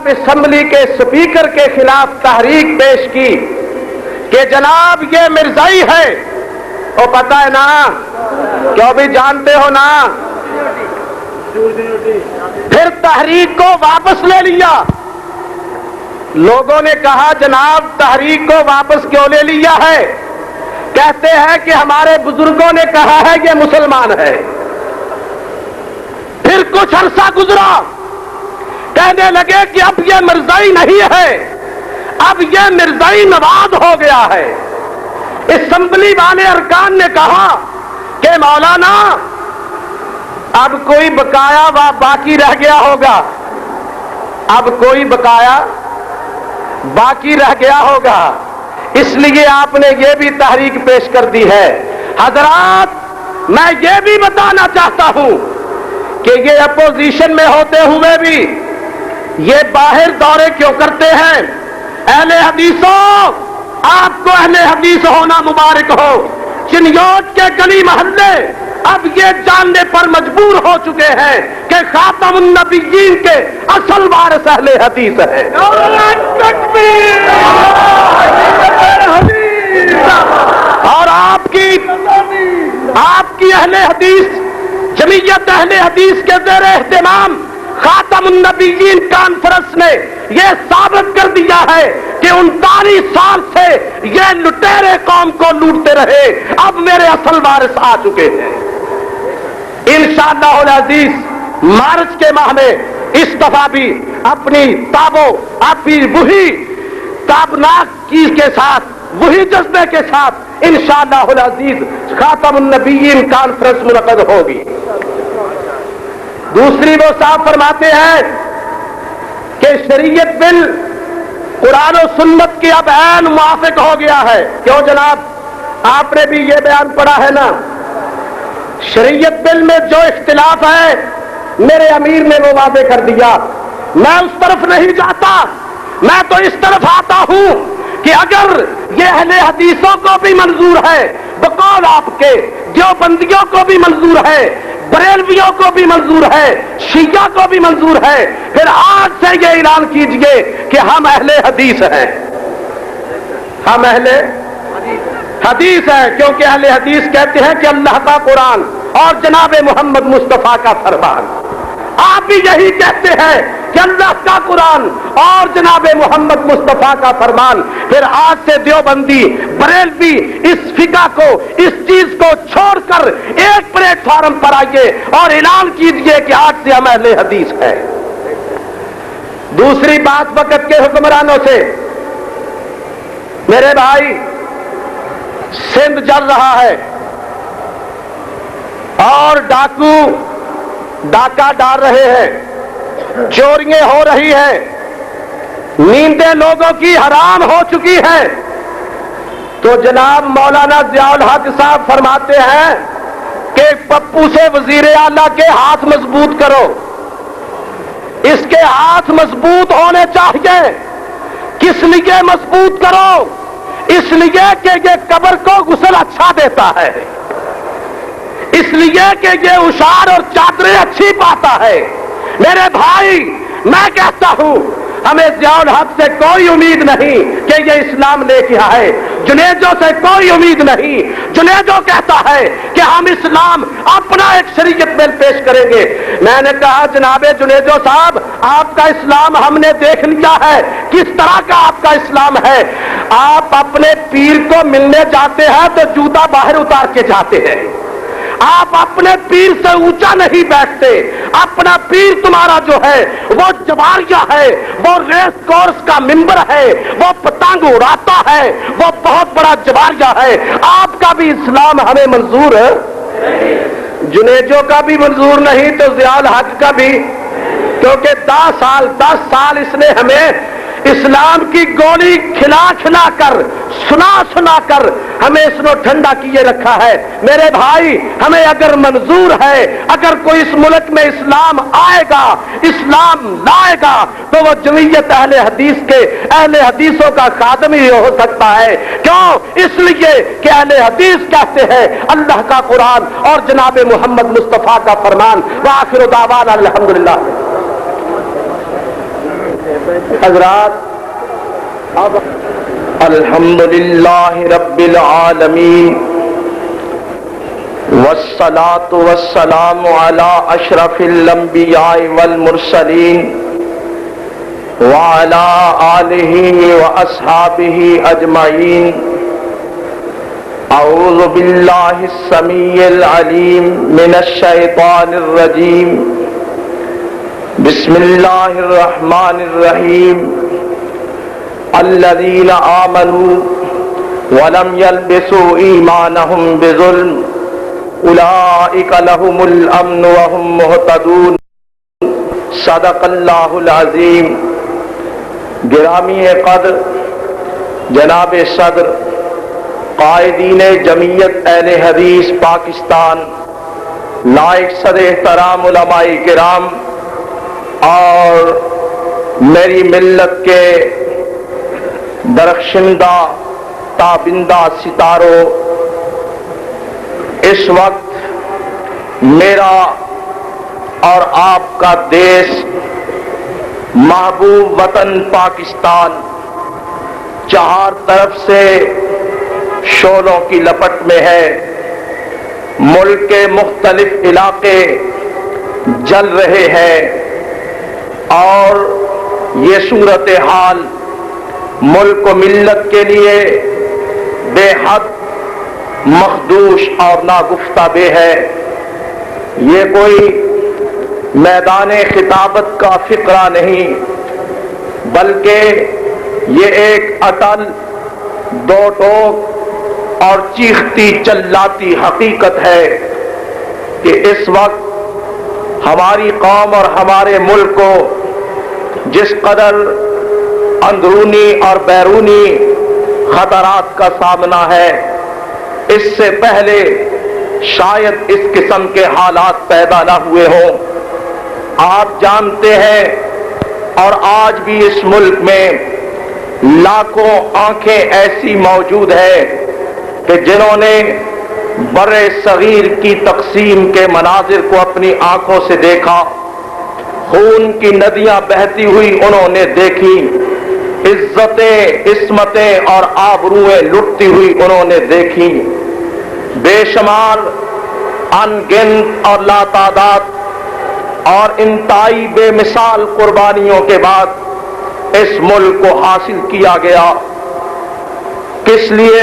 اسمبلی کے سپیکر کے خلاف تحریک پیش کی کہ جناب یہ مرزائی ہے. وہ پتہ ہے نا، کیوں بھی جانتے ہو نا. پھر تحریک کو واپس لے لیا. لوگوں نے کہا جناب تحریک کو واپس کیوں لے لیا ہے؟ کہتے ہیں کہ ہمارے بزرگوں نے کہا ہے یہ مسلمان ہے. پھر کچھ عرصہ گزرا، کہنے لگے کہ اب یہ مرزائی نہیں ہے، اب یہ مرزائی نواز ہو گیا ہے. اسمبلی والے ارکان نے کہا کہ مولانا اب کوئی بقایا باقی رہ گیا ہوگا، اب کوئی بقایا باقی رہ گیا ہوگا، اس لیے آپ نے یہ بھی تحریک پیش کر دی ہے۔ حضرات میں یہ بھی بتانا چاہتا ہوں کہ یہ اپوزیشن میں ہوتے ہوئے بھی یہ باہر دورے کیوں کرتے ہیں؟ اہل حدیثوں، آپ کو اہل حدیث ہونا مبارک ہو۔ چنیوٹ کے گلی محلے اب یہ جاننے پر مجبور ہو چکے ہیں کہ خاتم النبیین کے اصل وارث اہل حدیث ہیں۔ اور آپ کی اہل حدیث جمعیت اہل حدیث کے زیر اہتمام خاتم النبیین کانفرنس نے یہ ثابت کر دیا ہے کہ 39 سال سے یہ لٹیرے قوم کو لوٹتے رہے، اب میرے اصل وارث آ چکے ہیں۔ انشاءاللہ العزیز مارچ کے ماہ میں اس دفعہ بھی اپنی وہی تابناک چیز کے ساتھ، وہی جذبے کے ساتھ انشاءاللہ العزیز خاتم النبیین کانفرنس منعقد ہوگی۔ دوسری وہ صاحب فرماتے ہیں کہ شریعت بل قرآن و سنت کی اب عین موافق ہو گیا ہے۔ کیوں جناب؟ آپ نے بھی یہ بیان پڑھا ہے نا، شریعت بل میں جو اختلاف ہے میرے امیر نے وہ واضح کر دیا۔ میں اس طرف نہیں جاتا، میں تو اس طرف آتا ہوں کہ اگر یہ اہل حدیثوں کو بھی منظور ہے، بقول آپ کے دیوبندیوں کو بھی منظور ہے، بریلویوں کو بھی منظور ہے، شیعہ کو بھی منظور ہے، پھر آج سے یہ اعلان کیجئے کہ ہم اہل حدیث ہیں، ہم اہل حدیث ہیں، کیونکہ اہل حدیث کہتے ہیں کہ اللہ کا قرآن اور جناب محمد مصطفیٰ کا فرمان۔ آپ بھی یہی کہتے ہیں کہ اللہ کا قرآن اور جناب محمد مصطفیٰ کا فرمان، پھر آج سے دیوبندی بریلوی اس فقہ کو، اس چیز کو چھوڑ کر ایک پلیٹ فارم پر آئیے اور اعلان کیجئے کہ آج سے ہم اہل حدیث ہیں۔ دوسری بات وقت کے حکمرانوں سے، میرے بھائی سندھ جل رہا ہے اور ڈاکو ڈاکہ ڈال رہے ہیں، چوریاں ہو رہی ہیں، نیندیں لوگوں کی حرام ہو چکی ہیں، تو جناب مولانا ضیاء الحق صاحب فرماتے ہیں کہ پپو سے وزیر اعلیٰ کے ہاتھ مضبوط کرو، اس کے ہاتھ مضبوط ہونے چاہیے۔ کس لیے مضبوط کرو؟ اس لیے کہ یہ قبر کو غسل اچھا دیتا ہے، اس لیے کہ یہ اشار اور چادریں اچھی پاتا ہے۔ میرے بھائی میں کہتا ہوں ہمیں ضیاء الحق سے کوئی امید نہیں کہ یہ اسلام لے کے آئے، جنیدو سے کوئی امید نہیں۔ جنیدو کہتا ہے کہ ہم اسلام اپنا ایک شریعت بل پیش کریں گے۔ میں نے کہا جناب جنیدو صاحب آپ کا اسلام ہم نے دیکھ لیا ہے، کس طرح کا آپ کا اسلام ہے۔ آپ اپنے پیر کو ملنے جاتے ہیں تو جوتا باہر اتار کے جاتے ہیں، آپ اپنے پیر سے اونچا نہیں بیٹھتے۔ اپنا پیر تمہارا جو ہے وہ جواریہ ہے، وہ ریس کورس کا ممبر ہے، وہ پتنگ اڑاتا ہے، وہ بہت بڑا جواریہ ہے۔ آپ کا بھی اسلام ہمیں منظور ہے، جنیجو کا بھی منظور نہیں تو ضیاء الحق کا بھی، کیونکہ 10 سال اس نے ہمیں اسلام کی گولی کھلا کھلا کر سنا کر ہمیں اس نے ٹھنڈا کیے رکھا ہے۔ میرے بھائی ہمیں اگر منظور ہے، اگر کوئی اس ملک میں اسلام آئے گا، اسلام لائے گا تو وہ جمعیت اہل حدیث کے اہل حدیثوں کا خادم ہی ہو سکتا ہے۔ کیوں؟ اس لیے کہ اہل حدیث کہتے ہیں اللہ کا قرآن اور جناب محمد مصطفیٰ کا فرمان۔ وآخر دعوانا الحمدللہ۔ حضرات اب الحمدللہ رب العالمین والصلاة والسلام علی اشرف الانبیاء والمرسلین وعلی آلہ واصحابہ اجمعین۔ اعوذ باللہ السمیع العلیم من الشیطان الرجیم۔ بسم اللہ الرحمن الرحیم۔ الذین آمنوا وَلَمْ يَلْبِسُوا إِيمَانَهُمْ بِظُلْمٍ أُولَئِكَ لَهُمُ الْأَمْنُ وَهُمْ مُهْتَدُونَ۔ صدق اللہ العظیم۔ گرامی قدر جناب صدر قائدین جمعیت اہل حدیث پاکستان، لائق صدر احترام علماء کرام اور میری ملت کے درخشندہ تابندہ ستاروں، اس وقت میرا اور آپ کا دیش محبوب وطن پاکستان چار طرف سے شعلوں کی لپٹ میں ہے۔ ملک کے مختلف علاقے جل رہے ہیں اور یہ صورتحال ملک و ملت کے لیے بے حد مخدوش اور ناگفتہ بے ہے۔ یہ کوئی میدان خطابت کا فقرہ نہیں، بلکہ یہ ایک اٹل، دو ٹوک اور چیختی چلاتی حقیقت ہے کہ اس وقت ہماری قوم اور ہمارے ملک کو جس قدر اندرونی اور بیرونی خطرات کا سامنا ہے، اس سے پہلے شاید اس قسم کے حالات پیدا نہ ہوئے ہوں۔ آپ جانتے ہیں اور آج بھی اس ملک میں لاکھوں آنکھیں ایسی موجود ہیں کہ جنہوں نے بر صغیر کی تقسیم کے مناظر کو اپنی آنکھوں سے دیکھا، خون کی ندیاں بہتی ہوئی انہوں نے دیکھی، عزتیں، عصمتیں اور آبروئیں لٹتی ہوئی انہوں نے دیکھی۔ بے شمار، ان گنت اور لاتعداد اور انتہائی بے مثال قربانیوں کے بعد اس ملک کو حاصل کیا گیا۔ کس لیے؟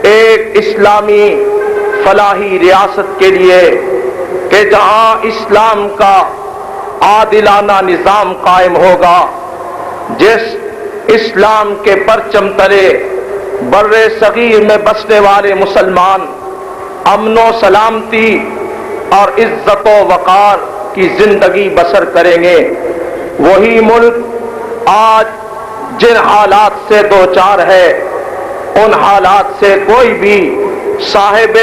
ایک اسلامی فلاحی ریاست کے لیے کہ جہاں اسلام کا عادلانہ نظام قائم ہوگا، جس اسلام کے پرچم تلے بر صغیر میں بسنے والے مسلمان امن و سلامتی اور عزت و وقار کی زندگی بسر کریں گے۔ وہی ملک آج جن حالات سے دوچار ہے، ان حالات سے کوئی بھی صاحب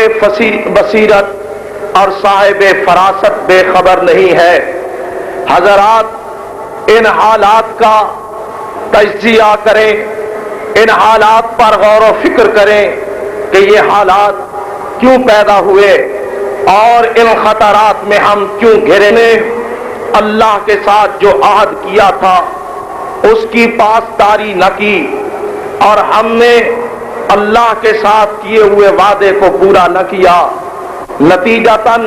بصیرت اور صاحب فراست بے خبر نہیں ہے۔ حضرات، ان حالات کا تجزیہ کریں، ان حالات پر غور و فکر کریں کہ یہ حالات کیوں پیدا ہوئے اور ان خطرات میں ہم کیوں گھرے نے اللہ کے ساتھ جو عہد کیا تھا اس کی پاسداری نہ کی، اور ہم نے اللہ کے ساتھ کیے ہوئے وعدے کو پورا نہ کیا۔ نتیجتاً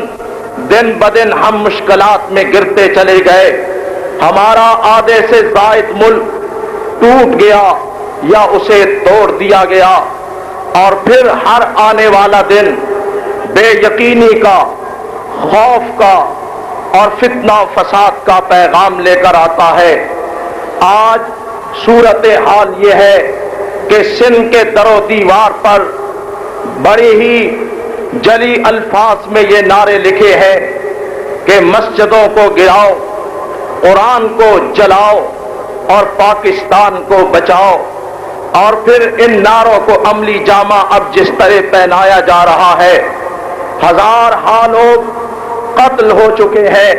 دن بدن ہم مشکلات میں گرتے چلے گئے، ہمارا آدھے سے زائد ملک ٹوٹ گیا یا اسے توڑ دیا گیا، اور پھر ہر آنے والا دن بے یقینی کا، خوف کا اور فتنہ و فساد کا پیغام لے کر آتا ہے۔ آج صورتحال یہ ہے کہ سندھ کے در و دیوار پر بڑی ہی جلی الفاظ میں یہ نعرے لکھے ہیں کہ مسجدوں کو گراؤ، قرآن کو جلاؤ اور پاکستان کو بچاؤ، اور پھر ان نعروں کو عملی جامہ اب جس طرح پہنایا جا رہا ہے، ہزارہا لوگ قتل ہو چکے ہیں،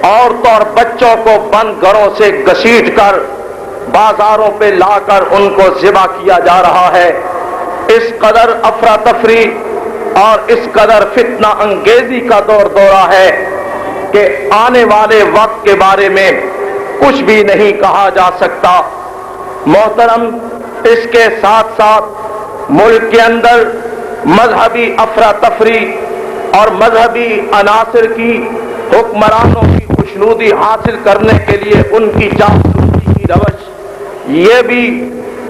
عورتوں اور بچوں کو بند گھروں سے گھسیٹ کر بازاروں پہ لا کر ان کو ذبح کیا جا رہا ہے۔ اس قدر افراتفری اور اس قدر فتنہ انگیزی کا دورہ ہے کہ آنے والے وقت کے بارے میں کچھ بھی نہیں کہا جا سکتا۔ محترم، اس کے ساتھ ساتھ ملک کے اندر مذہبی افراتفری اور مذہبی عناصر کی حکمرانوں کی خوشنودی حاصل کرنے کے لیے ان کی جاسوسی کی روش، یہ بھی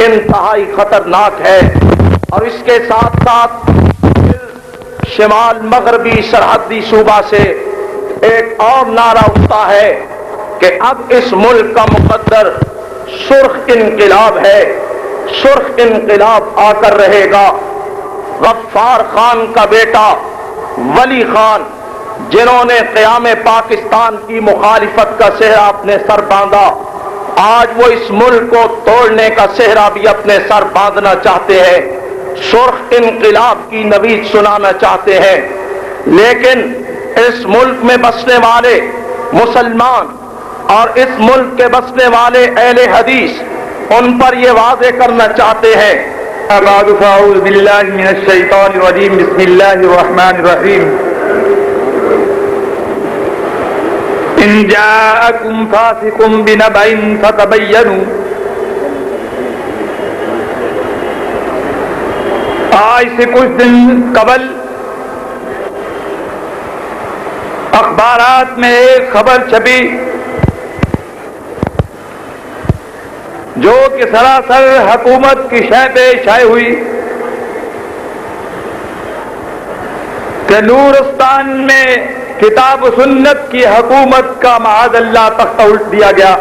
انتہائی خطرناک ہے۔ اور اس کے ساتھ ساتھ شمال مغربی سرحدی صوبہ سے ایک اور نعرہ اٹھتا ہے کہ اب اس ملک کا مقدر سرخ انقلاب ہے، سرخ انقلاب آ کر رہے گا۔ غفار خان کا بیٹا ولی خان، جنہوں نے قیام پاکستان کی مخالفت کا صحرا اپنے سر باندھا، آج وہ اس ملک کو توڑنے کا صحرا بھی اپنے سر باندھنا چاہتے ہیں، سرخ انقلاب کی نوید سنانا چاہتے ہیں۔ لیکن اس ملک میں بسنے والے مسلمان اور اس ملک کے بسنے والے اہل حدیث ان پر یہ واضح کرنا چاہتے ہیں۔ بعد فاعوذ باللہ من الشیطان الرجیم، بسم اللہ الرحمن الرحیم۔ ان جاءکم فاسق بنبأ فتبینوا، آج سے کچھ دن قبل اخبارات میں ایک خبر چھپی جو کہ سراسر حکومت کی شے پہ شائع ہوئی کہ نورستان میں کتاب و سنت کی حکومت کا معاذ اللہ تختہ الٹ دیا گیا۔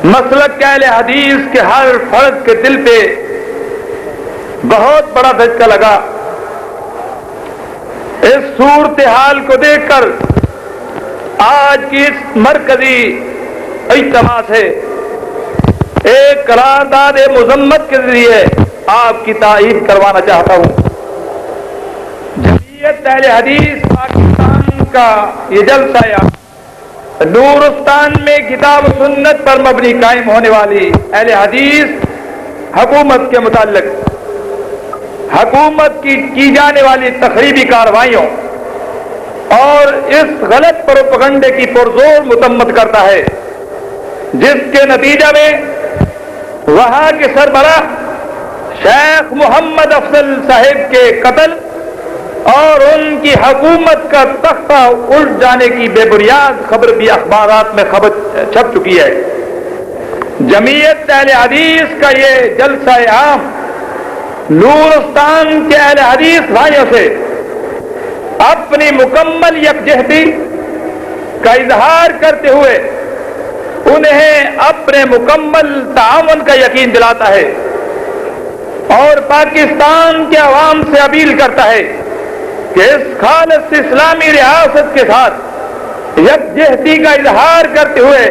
مسلک اہل حدیث کے ہر فرد کے دل پہ بہت بڑا دھچکا لگا۔ اس صورتحال کو دیکھ کر آج کی اس مرکزی اجتماع سے ایک قرارداد مذمت کے ذریعے آپ کی تائید کروانا چاہتا ہوں۔ جمعیت اہل حدیث پاکستان کا یہ جلسہ نورستان میں کتاب و سنت پر مبنی قائم ہونے والی اہل حدیث حکومت کے متعلق حکومت کی جانے والی تخریبی کارروائیوں اور اس غلط پروپیگنڈے کی پرزور مذمت کرتا ہے، جس کے نتیجہ میں وہاں کے سربراہ شیخ محمد افضل صاحب کے قتل اور ان کی حکومت کا تختہ الٹ جانے کی بے بنیاد خبر بھی اخبارات میں خبر چھپ چکی ہے۔ جمعیت اہل حدیث کا یہ جلسہ عام نورستان کے اہل حدیث بھائیوں سے اپنی مکمل یکجہتی کا اظہار کرتے ہوئے انہیں اپنے مکمل تعاون کا یقین دلاتا ہے اور پاکستان کے عوام سے اپیل کرتا ہے کہ اس خالص اسلامی ریاست کے ساتھ یکجہتی کا اظہار کرتے ہوئے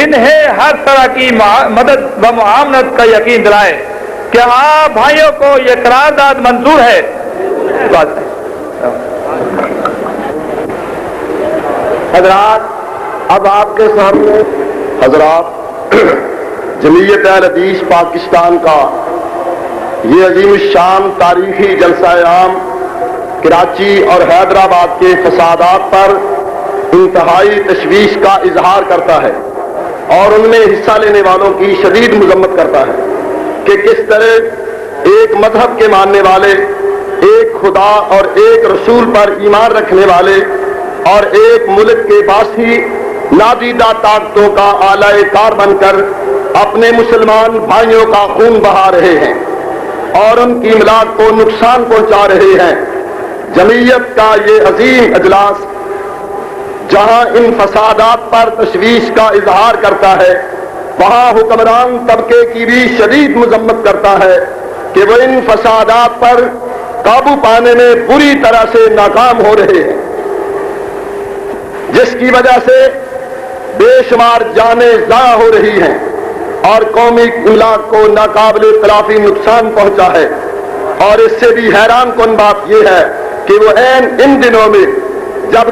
انہیں ہر طرح کی مدد و معاونت کا یقین دلائے۔ کیا آپ بھائیوں کو یہ قرارداد منظور ہے؟ حضرات، اب آپ کے سامنے حضرات جمعیت اہل حدیث پاکستان کا یہ عظیم الشان تاریخی جلسہ عام کراچی اور حیدرآباد کے فسادات پر انتہائی تشویش کا اظہار کرتا ہے اور ان میں حصہ لینے والوں کی شدید مذمت کرتا ہے کہ کس طرح ایک مذہب کے ماننے والے، ایک خدا اور ایک رسول پر ایمان رکھنے والے اور ایک ملک کے باسی نادیدہ طاقتوں کا آلہ کار بن کر اپنے مسلمان بھائیوں کا خون بہا رہے ہیں اور ان کی املاک کو نقصان پہنچا رہے ہیں۔ جمعیت کا یہ عظیم اجلاس جہاں ان فسادات پر تشویش کا اظہار کرتا ہے، وہاں حکمران طبقے کی بھی شدید مذمت کرتا ہے کہ وہ ان فسادات پر قابو پانے میں بری طرح سے ناکام ہو رہے ہیں، جس کی وجہ سے بے شمار جانیں ضائع ہو رہی ہیں اور قومی املاک کو ناقابل تلافی نقصان پہنچا ہے۔ اور اس سے بھی حیران کن بات یہ ہے کہ وہ عین ان دنوں میں